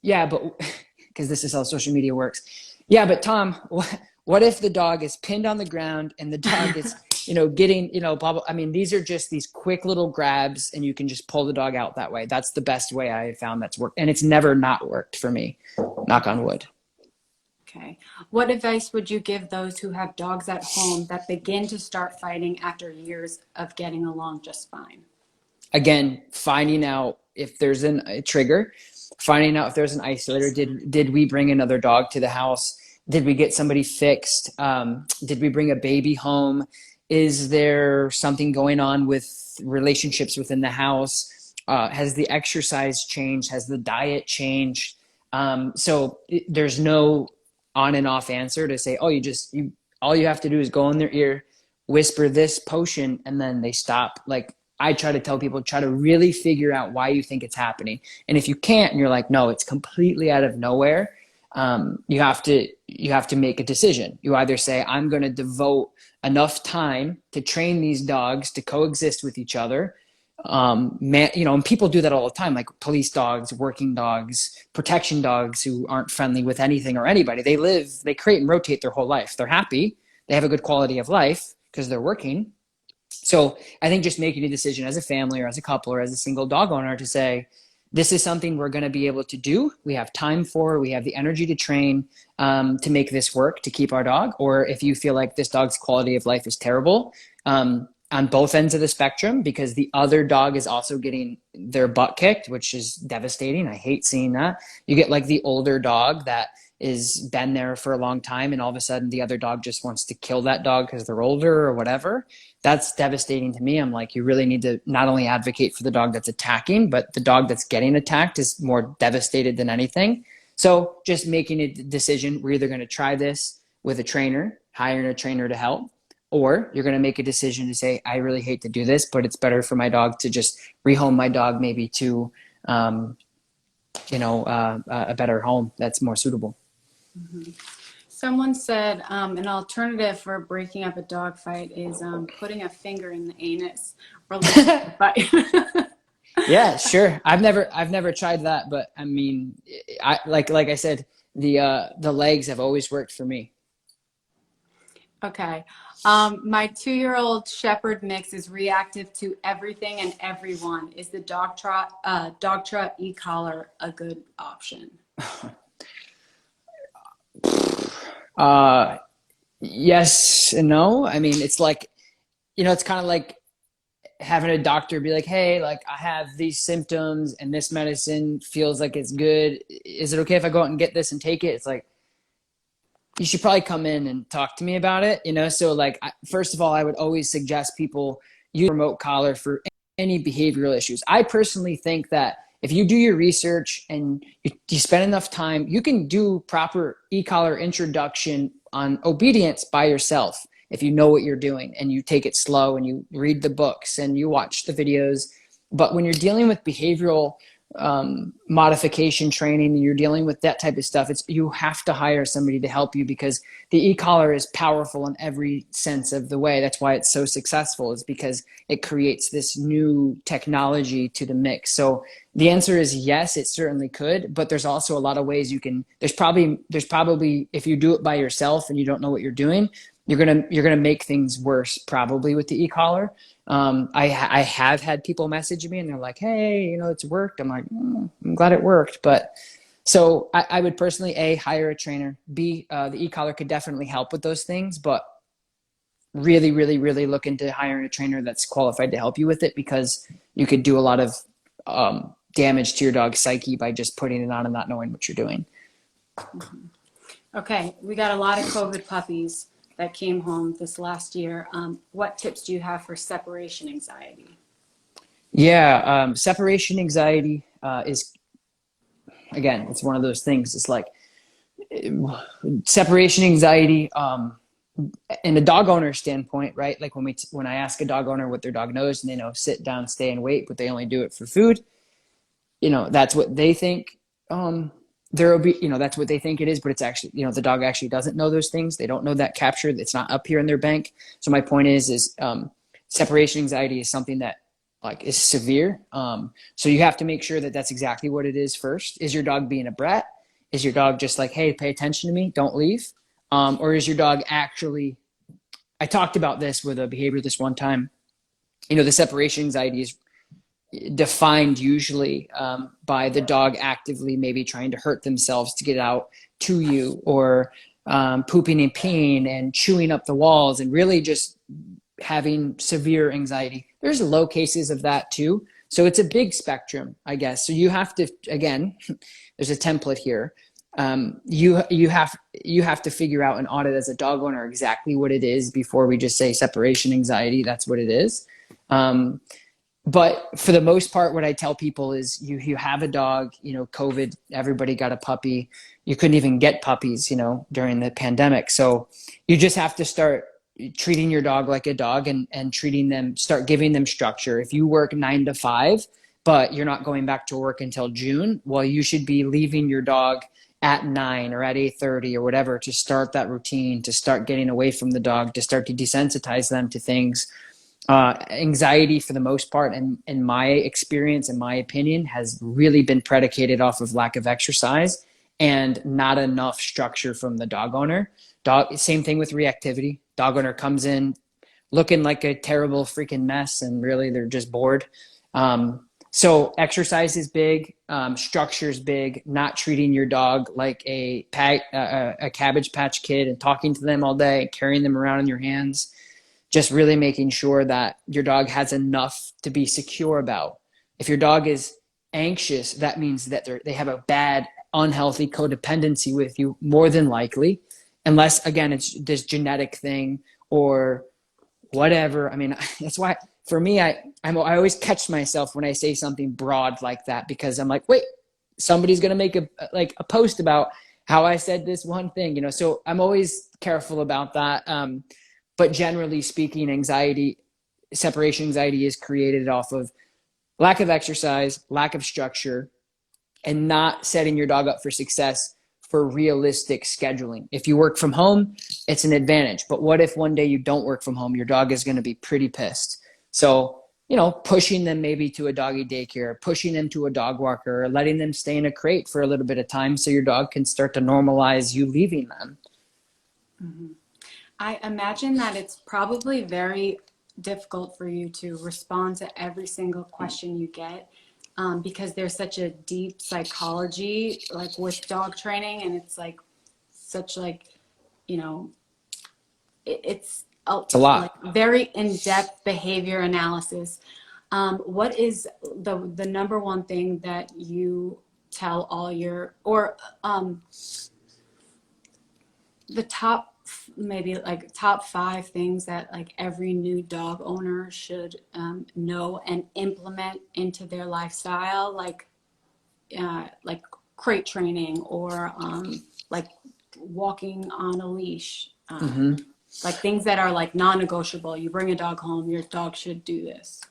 S2: yeah, but because this is how social media works. Yeah, but Tom, what if the dog is pinned on the ground and the dog is, getting, blah, blah. I mean, these are just these quick little grabs and you can just pull the dog out that way. That's the best way I have found that's worked. And it's never not worked for me, knock on wood.
S1: Okay. What advice would you give those who have dogs at home that begin to start fighting after years of getting along just fine?
S2: Again, finding out if there's a trigger, finding out if there's an isolator. Did we bring another dog to the house? Did we get somebody fixed? Did we bring a baby home? Is there something going on with relationships within the house? Has the exercise changed? Has the diet changed? So there's no on and off answer to say, oh, all you have to do is go in their ear, whisper this potion, and then they stop. Like, I try to tell people, try to really figure out why you think it's happening. And if you can't, and you're like, no, it's completely out of nowhere, you have to make a decision. You either say, I'm going to devote enough time to train these dogs to coexist with each other. And people do that all the time, like police dogs, working dogs, protection dogs who aren't friendly with anything or anybody. They create and rotate their whole life. They're happy. They have a good quality of life because they're working. So I think just making a decision as a family or as a couple or as a single dog owner to say, this is something we're going to be able to do. We have time for, we have the energy to train, to make this work, to keep our dog. Or if you feel like this dog's quality of life is terrible, on both ends of the spectrum, because the other dog is also getting their butt kicked, which is devastating. I hate seeing that. You get like the older dog that is been there for a long time, and all of a sudden the other dog just wants to kill that dog because they're older or whatever. That's devastating to me. I'm like, you really need to not only advocate for the dog that's attacking, but the dog that's getting attacked is more devastated than anything. So just making a decision, we're either going to try this with a trainer, hiring a trainer to help, or you're going to make a decision to say, I really hate to do this, but it's better for my dog to just rehome my dog maybe to, a better home that's more suitable.
S1: Mm-hmm. Someone said an alternative for breaking up a dog fight is putting a finger in the anus or the fight.
S2: Yeah, sure. I've never tried that, but I mean, like I said, the legs have always worked for me.
S1: Okay. My 2-year-old Shepherd mix is reactive to everything and everyone. Is the dog trot e-collar a good option?
S2: Yes and no. I mean, it's like, it's kind of like having a doctor be like, hey, like I have these symptoms and this medicine feels like it's good. Is it okay if I go out and get this and take it? It's like, you should probably come in and talk to me about it. So like, first of all, I would always suggest people use a remote collar for any behavioral issues. I personally think that if you do your research and you spend enough time, you can do proper e-collar introduction on obedience by yourself. If you know what you're doing and you take it slow and you read the books and you watch the videos. But when you're dealing with behavioral modification training and you're dealing with that type of stuff, you have to hire somebody to help you, because the e-collar is powerful in every sense of the way. That's why it's so successful, is because it creates this new technology to the mix. So the answer is yes, it certainly could, but there's also a lot of ways there's probably, if you do it by yourself and you don't know what you're doing, you're gonna make things worse probably with the e-collar. I have had people message me and they're like, hey, it's worked. I'm like, I'm glad it worked. But so I would personally, hire a trainer. B, the e-collar could definitely help with those things, but really, really, really look into hiring a trainer that's qualified to help you with it, because you could do a lot of damage to your dog's psyche by just putting it on and not knowing what you're doing.
S1: Mm-hmm. Okay, we got a lot of COVID puppies that came home this last year. What tips do you have for separation anxiety?
S2: Yeah, separation anxiety is, again, it's one of those things. It's like separation anxiety in a dog owner standpoint, right? Like when I ask a dog owner what their dog knows, and they know sit down, stay, and wait, but they only do it for food. That's what they think. That's what they think it is, but it's actually, the dog actually doesn't know those things. They don't know that capture. It's not up here in their bank. So my point is separation anxiety is something that like is severe. So you have to make sure that that's exactly what it is first. Is your dog being a brat? Is your dog just like, hey, pay attention to me, don't leave? Or is your dog actually, I talked about this with a behavior this one time. The separation anxiety is defined usually by the dog actively maybe trying to hurt themselves to get out to you, or pooping and peeing and chewing up the walls and really just having severe anxiety. There's low cases of that too. So it's a big spectrum, I guess. So you have to, again, there's a template here. You have to figure out and audit as a dog owner exactly what it is before we just say separation anxiety. That's what it is. But for the most part, what I tell people is you have a dog, COVID, everybody got a puppy. You couldn't even get puppies, during the pandemic. So you just have to start treating your dog like a dog and start giving them structure. If you work 9 to 5, but you're not going back to work until June, well, you should be leaving your dog at 9 or at 8:30 or whatever to start that routine, to start getting away from the dog, to start to desensitize them to things. Anxiety, for the most part, and in my experience, in my opinion, has really been predicated off of lack of exercise and not enough structure from the dog owner. Same thing with reactivity. Dog owner comes in looking like a terrible freaking mess, and really they're just bored. So exercise is big, structure is big. Not treating your dog like a Cabbage Patch Kid and talking to them all day, carrying them around in your hands. Just really making sure that your dog has enough to be secure about. If your dog is anxious, that means that they have a bad, unhealthy codependency with you, more than likely, unless, again, it's this genetic thing or whatever. I mean, that's why, for me, I always catch myself when I say something broad like that, because I'm like, wait, somebody's going to make a post about how I said this one thing, so I'm always careful about that. But generally speaking, separation anxiety is created off of lack of exercise, lack of structure, and not setting your dog up for success for realistic scheduling. If you work from home, it's an advantage. But what if one day you don't work from home? Your dog is going to be pretty pissed. So, pushing them maybe to a doggy daycare, pushing them to a dog walker, or letting them stay in a crate for a little bit of time so your dog can start to normalize you leaving them.
S1: Mm-hmm. I imagine that it's probably very difficult for you to respond to every single question you get, because there's such a deep psychology, like with dog training, and it's like such it's a lot, like very in-depth behavior analysis. What is the number one thing that you tell all your, or the top, maybe like top 5 things that like every new dog owner should know and implement into their lifestyle, like crate training, or like walking on a leash, like things that are like non-negotiable. You bring a dog home, your dog should do this.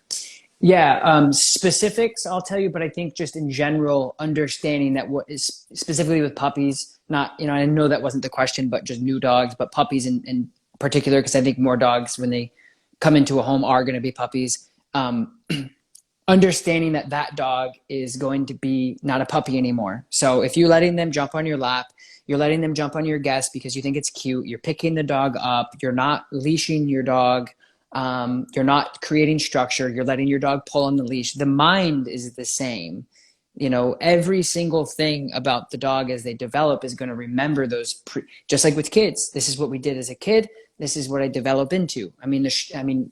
S2: Yeah, specifics I'll tell you, but I think just in general, understanding that what is specifically with puppies, not, I know that wasn't the question, but just new dogs, but puppies in particular, because I think more dogs when they come into a home are going to be puppies. Understanding that dog is going to be not a puppy anymore. So if you're letting them jump on your lap, you're letting them jump on your guest because you think it's cute, you're picking the dog up, you're not leashing your dog, you're not creating structure, you're letting your dog pull on the leash. The mind is the same. Every single thing about the dog as they develop is going to remember those, just like with kids. This is what we did as a kid. This is what I develop into. I mean,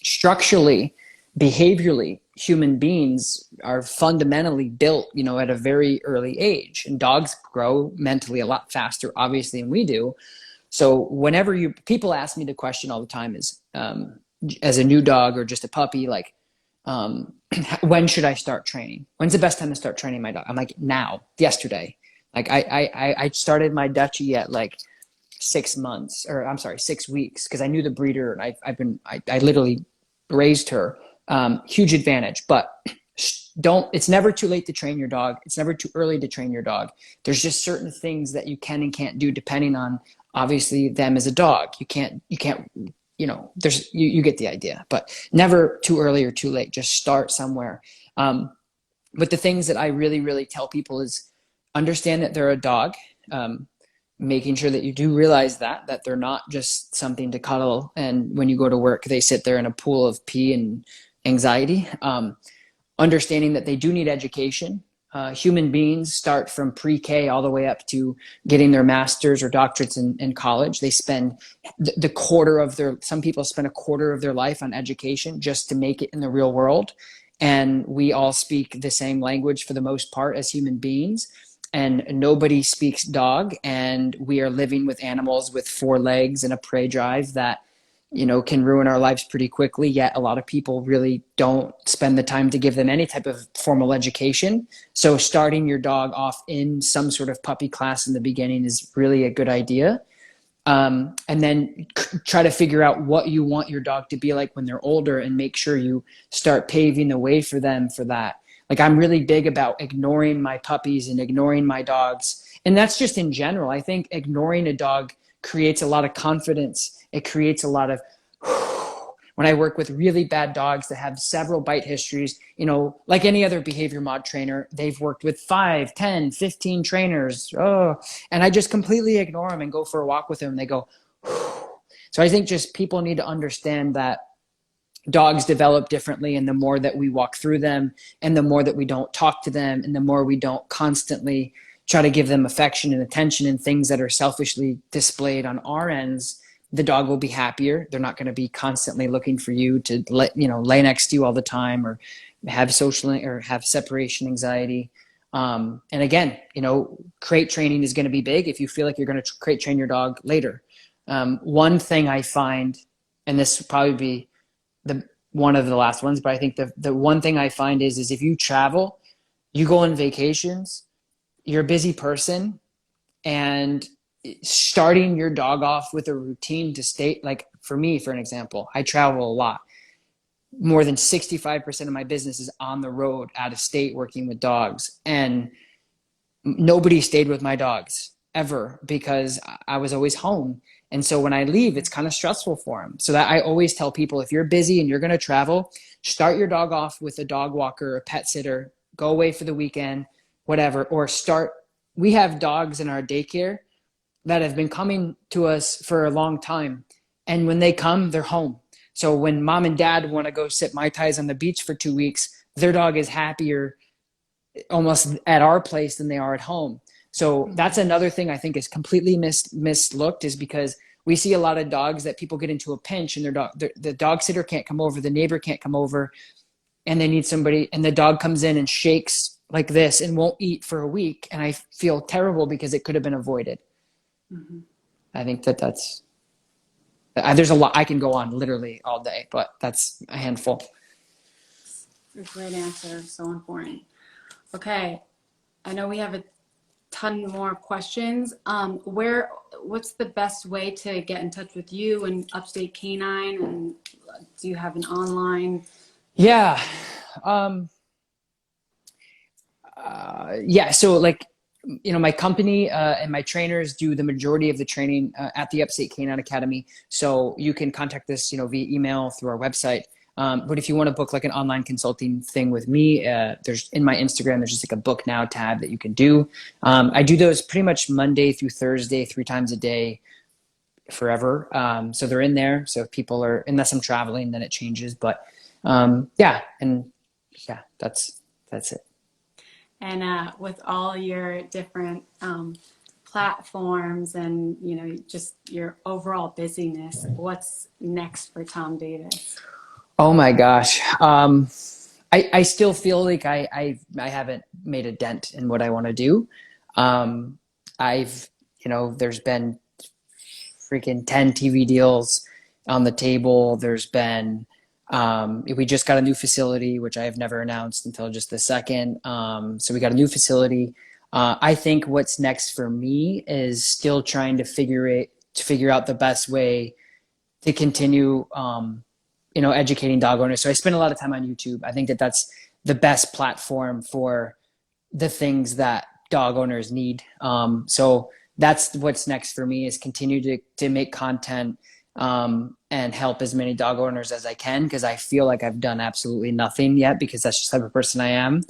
S2: structurally, behaviorally, human beings are fundamentally built, at a very early age, and dogs grow mentally a lot faster, obviously, than we do. So whenever people ask me the question all the time is, as a new dog or just a puppy, like, when should I start training? When's the best time to start training my dog? I'm like, now, yesterday. Like I started my Dutchie at like 6 months, or I'm sorry, 6 weeks, because I knew the breeder, and I literally raised her. Huge advantage, but it's never too late to train your dog. It's never too early to train your dog. There's just certain things that you can and can't do depending on, obviously, them as a dog. You can't there's, you get the idea, but never too early or too late. Just start somewhere. But the things that I really, really tell people is understand that they're a dog. Making sure that you do realize that they're not just something to cuddle. And when you go to work, they sit there in a pool of pee and anxiety. Understanding that they do need education. Human beings start from pre-K all the way up to getting their masters or doctorates in college. They spend some people spend a quarter of their life on education just to make it in the real world. And we all speak the same language for the most part as human beings. And nobody speaks dog. And we are living with animals with 4 legs and a prey drive that can ruin our lives pretty quickly. Yet a lot of people really don't spend the time to give them any type of formal education. So starting your dog off in some sort of puppy class in the beginning is really a good idea. And then try to figure out what you want your dog to be like when they're older, and make sure you start paving the way for them for that. Like, I'm really big about ignoring my puppies and ignoring my dogs. And that's just in general. I think ignoring a dog creates a lot of confidence. It creates a lot of, when I work with really bad dogs that have several bite histories, like any other behavior mod trainer, they've worked with 5, 10, 15 trainers. And I just completely ignore them and go for a walk with them. And they go, so I think just people need to understand that dogs develop differently. And the more that we walk through them, and the more that we don't talk to them, and the more we don't constantly try to give them affection and attention and things that are selfishly displayed on our ends, the dog will be happier. They're not going to be constantly looking for you to lay next to you all the time, or have have separation anxiety. And again, crate training is going to be big if you feel like you're going to crate train your dog later. One thing I find, and this will probably be one of the last ones, but I think the one thing I find is if you travel, you go on vacations, you're a busy person, and starting your dog off with a routine to stay, like for me, for an example, I travel a lot. More than 65% of my business is on the road, out of state, working with dogs. And nobody stayed with my dogs ever because I was always home. And so when I leave, it's kind of stressful for them. So that I always tell people, if you're busy and you're going to travel, start your dog off with a dog walker, a pet sitter, go away for the weekend, whatever, or we have dogs in our daycare that have been coming to us for a long time. And when they come, they're home. So when mom and dad want to go sit Mai Tais on the beach for 2 weeks, their dog is happier almost at our place than they are at home. So that's another thing I think is completely mislooked, is because we see a lot of dogs that people get into a pinch and the dog sitter can't come over, the neighbor can't come over, and they need somebody, and the dog comes in and shakes like this and won't eat for a week. And I feel terrible because it could have been avoided. Mm-hmm. I think there's a lot. I can go on literally all day, but that's a handful.
S1: A great answer. So important. Okay. I know we have a ton more questions. What's the best way to get in touch with you and Upstate Canine? And do you have an online?
S2: Yeah. So like, my company and my trainers do the majority of the training at the Upstate Canine Academy. So you can contact us, via email, through our website. But if you want to book like an online consulting thing with me, there's in my Instagram, there's just like a book now tab that you can do. I do those pretty much Monday through Thursday, 3 times a day forever. So they're in there. So if people are, unless I'm traveling, then it changes. But that's it.
S1: And with all your different platforms and, just your overall busyness, what's next for Tom Davis?
S2: Oh my gosh. I still feel like I haven't made a dent in what I want to do. There's been freaking 10 TV deals on the table. There's been, we just got a new facility, which I have never announced until just the second. So we got a new facility. I think what's next for me is still trying to figure out the best way to continue, educating dog owners. So I spend a lot of time on YouTube. I think that that's the best platform for the things that dog owners need. So that's what's next for me, is continue to make content, and help as many dog owners as I can, because I feel like I've done absolutely nothing yet, because that's just the type of person I am.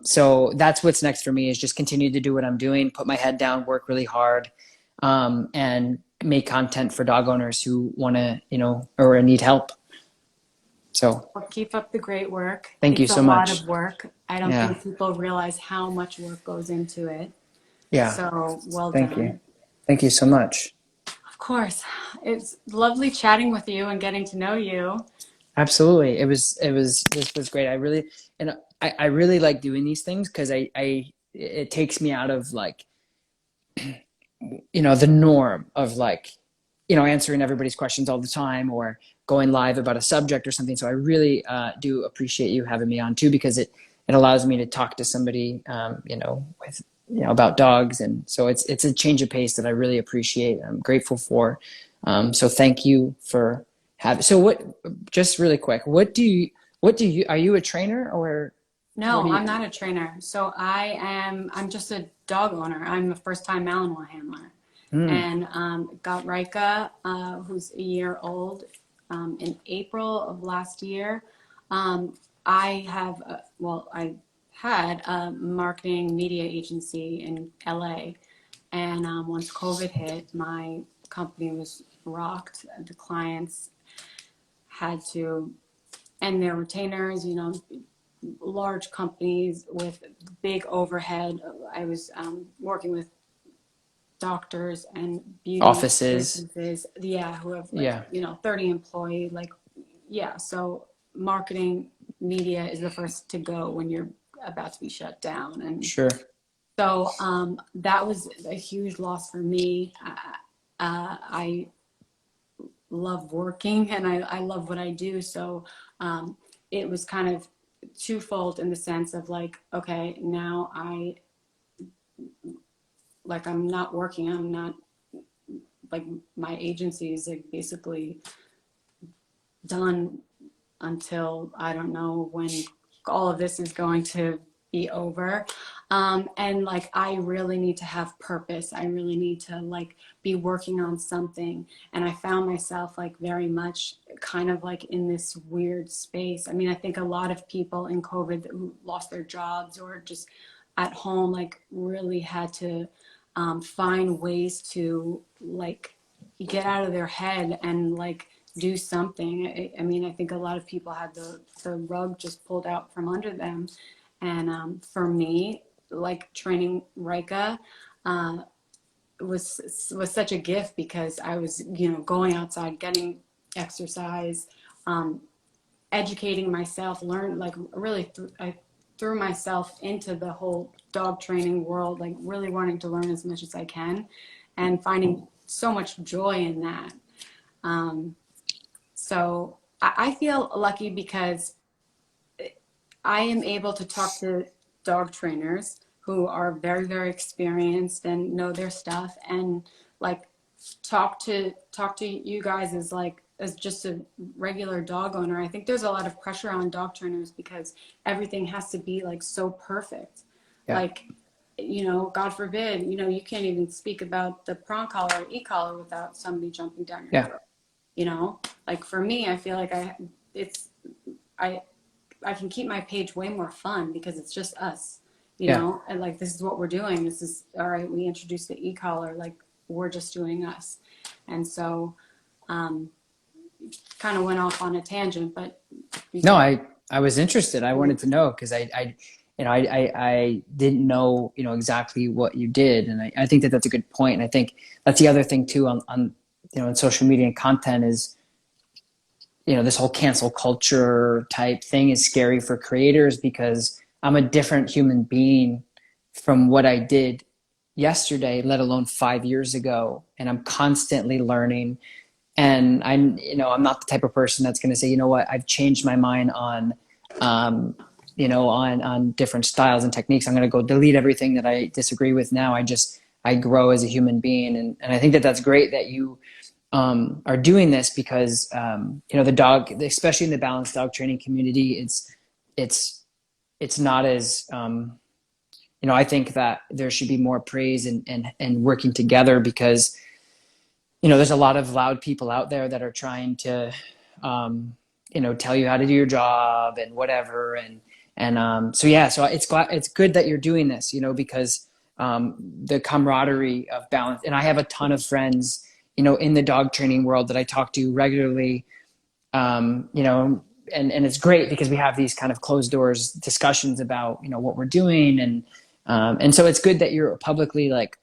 S2: So that's what's next for me, is just continue to do what I'm doing, put my head down, work really hard, and make content for dog owners who want to, or need help. So
S1: Well, keep up the great work.
S2: thank you
S1: It's a
S2: so
S1: lot
S2: much.
S1: of work. I don't
S2: Yeah.
S1: think people realize how much work goes into it.
S2: Yeah.
S1: So well
S2: Thank you.
S1: done.
S2: Thank you so much.
S1: Of course. It's lovely chatting with you and getting to know you.
S2: Absolutely. This was great. I really like doing these things, because it takes me out of like, the norm of like, answering everybody's questions all the time, or going live about a subject or something. So I really do appreciate you having me on too, because it allows me to talk to somebody, with, about dogs. And so it's a change of pace that I really appreciate. I'm grateful for. So thank you for having, just really quick, are you a trainer, or what
S1: No,
S2: do you?
S1: I'm not a trainer. So I'm just a dog owner. I'm a first-time Malinois handler.
S2: Mm,
S1: And got Rika, who's a year old, in April of last year. I have, I had a marketing media agency in LA. And once COVID hit, my company was rocked. The clients had to end their retainers, large companies with big overhead. I was working with doctors and beauty
S2: Offices.
S1: businesses, yeah, who have like,
S2: Yeah.
S1: 30 employee, like, yeah. So marketing media is the first to go when you're about to be shut down. And
S2: Sure.
S1: so that was a huge loss for me. I love working and I love what I do. So it was kind of twofold in the sense of like, okay, now I'm not working. I'm not, like, my agency is like basically done until I don't know when all of this is going to be over. And like, I really need to have purpose. I really need to like be working on something. And I found myself like very much kind of like in this weird space. I mean, I think a lot of people in COVID who lost their jobs or just at home, like really had to find ways to like get out of their head and like do something. I mean, I think a lot of people had the rug just pulled out from under them. And for me, like training Rika was such a gift because I was, going outside, getting exercise, educating myself, learn like really, I threw myself into the whole dog training world, like really wanting to learn as much as I can and finding so much joy in that. So I feel lucky because I am able to talk to dog trainers who are very, very experienced and know their stuff, and like talk to you guys as like as just a regular dog owner. I think there's a lot of pressure on dog trainers because everything has to be like so perfect.
S2: Yeah.
S1: Like, God forbid, you can't even speak about the prong collar or e-collar without somebody jumping down your
S2: Yeah.
S1: throat. Like for me, I feel like I I can keep my page way more fun because it's just us,
S2: Yeah.
S1: and like this is what we're doing. This is all right. We introduced the e-collar, like we're just doing us. And so kind of went off on a tangent, but
S2: No, I was interested. I wanted to know, because I didn't know, exactly what you did. And I think that that's a good point. And I think that's the other thing too, on in social media and content is, this whole cancel culture type thing is scary for creators, because I'm a different human being from what I did yesterday, let alone 5 years ago. And I'm constantly learning. And I'm not the type of person that's going to say, you know what, I've changed my mind on, on different styles and techniques. I'm going to go delete everything that I disagree with now. I grow as a human being. And I think that that's great that you are doing this, because, the dog, especially in the balanced dog training community, it's not as, I think that there should be more praise and working together, because, there's a lot of loud people out there that are trying to, tell you how to do your job and whatever. So it's good that you're doing this, because the camaraderie of balance. And I have a ton of friends, in the dog training world that I talk to regularly, and it's great because we have these kind of closed doors discussions about, what we're doing. And so it's good that you're publicly like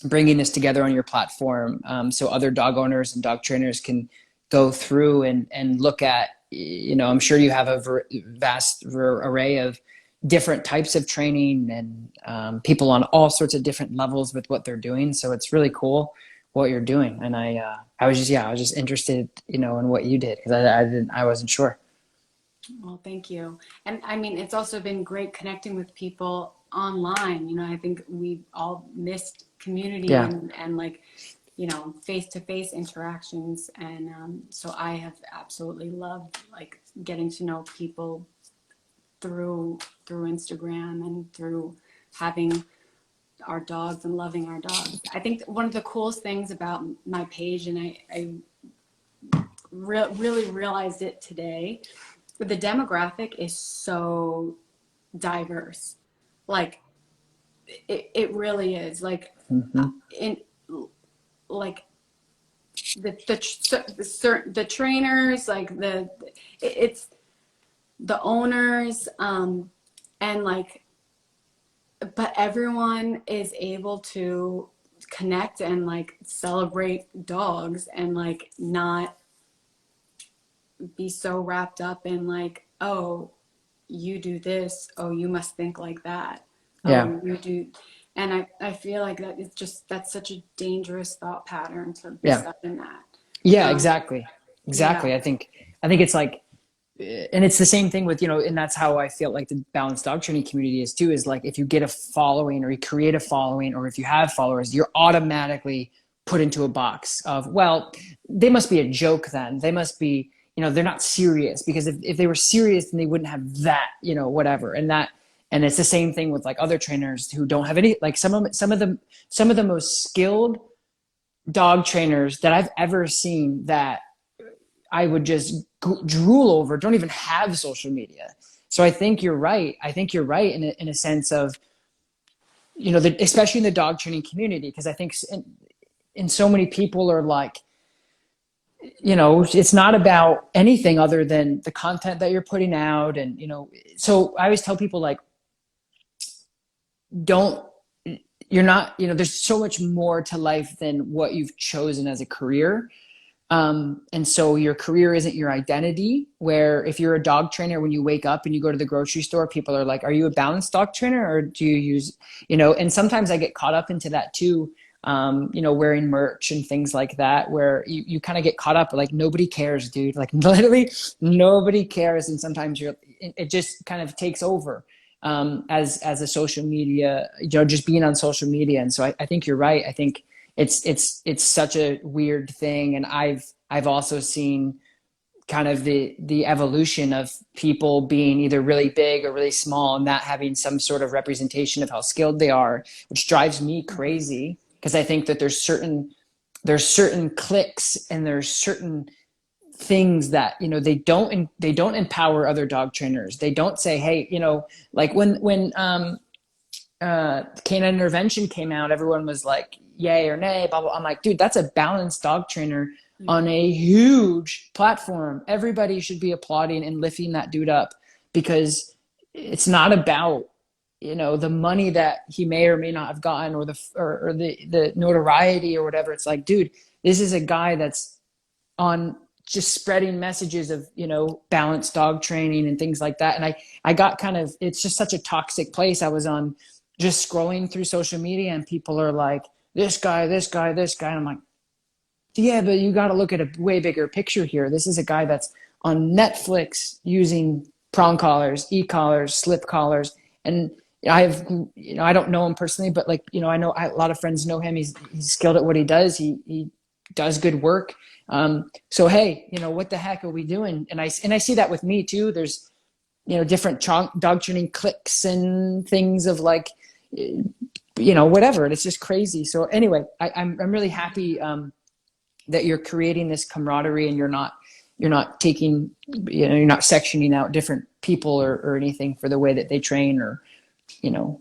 S2: bringing this together on your platform, so other dog owners and dog trainers can go through and look at, I'm sure you have a vast array of different types of training and people on all sorts of different levels with what they're doing. So it's really cool what you're doing. And I was just interested, in what you did, because I wasn't sure.
S1: Well, thank you. And I mean, it's also been great connecting with people online. I think we've all missed community and like, face-to-face interactions. And so I have absolutely loved like getting to know people through Instagram and through having our dogs and loving our dogs. I think one of the coolest things about my page, and I really realized it today, the demographic is so diverse. Like it really is. Like in like the trainers, like it's the owners, and like, but everyone is able to connect and like celebrate dogs and like not be so wrapped up in like, oh, you do this, oh, you must think like that. Oh, you do. And I feel like that it's just, that's such a dangerous thought pattern to be stuck in that.
S2: Exactly. I think it's like, and it's the same thing with, and that's how I feel like the balanced dog training community is too, is like, if you get a following or you create a following, or if you have followers, you're automatically put into a box of, well, they must be a joke then. They must be, they're not serious, because if they were serious, then they wouldn't have that, whatever. And it's the same thing with like other trainers who don't have any, like some of the most skilled dog trainers that I've ever seen that I would just drool over, don't even have social media. So I think you're right. In a sense of, especially in the dog training community, because I think in so many people are like, it's not about anything other than the content that you're putting out. And, so I always tell people like, there's so much more to life than what you've chosen as a career. And so your career isn't your identity, where if you're a dog trainer, when you wake up and you go to the grocery store, people are like, are you a balanced dog trainer, or do you use, and sometimes I get caught up into that too. Wearing merch and things like that, where you kind of get caught up, like, nobody cares, dude. Like literally nobody cares. And sometimes it just kind of takes over, as a social media, just being on social media. And so I think you're right. I think it's such a weird thing. And I've also seen kind of the evolution of people being either really big or really small, and not having some sort of representation of how skilled they are, which drives me crazy. Because I think that there's certain clicks and there's certain things that, they don't empower other dog trainers. They don't say, hey, like when Canine Intervention came out, everyone was like, yay or nay, blah, blah. I'm like, dude, that's a balanced dog trainer on a huge platform. Everybody should be applauding and lifting that dude up, because it's not about, the money that he may or may not have gotten, or the notoriety or whatever. It's like, dude, this is a guy that's on just spreading messages of, balanced dog training and things like that. And I got kind of, it's just such a toxic place. I was on just scrolling through social media, and people are like, this guy. And I'm like, yeah, but you got to look at a way bigger picture here. This is a guy that's on Netflix using prong collars, e-collars, slip collars. And I don't know him personally, but like, I know a lot of friends know him. He's skilled at what he does. He does good work. So, hey, what the heck are we doing? And I see that with me too. There's, different dog training cliques and things of like, whatever. And it's just crazy. So anyway, I'm really happy, that you're creating this camaraderie, and you're not taking, you're not sectioning out different people or anything for the way that they train or,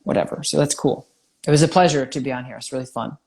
S2: whatever. So that's cool. It was a pleasure to be on here. It's really fun.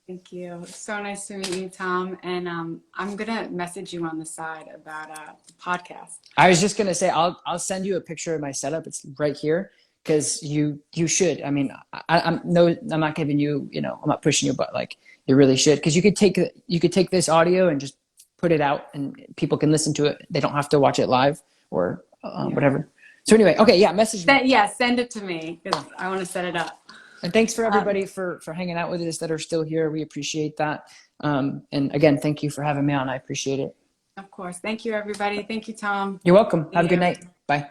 S1: Thank you. So nice to meet you, Tom. And I'm gonna message you on the side about the podcast.
S2: I was just gonna say I'll send you a picture of my setup. It's right here, because you should. I mean, I'm not giving you, I'm not pushing you, but like you really should, because you could take this audio and just put it out, and people can listen to it. They don't have to watch it live or whatever. So anyway, okay, yeah, message me.
S1: Yeah, send it to me because I want to set it up.
S2: And thanks for everybody for hanging out with us that are still here. We appreciate that. And again, thank you for having me on. I appreciate it.
S1: Of course. Thank you, everybody. Thank you, Tom.
S2: You're welcome. Have a good night. Bye.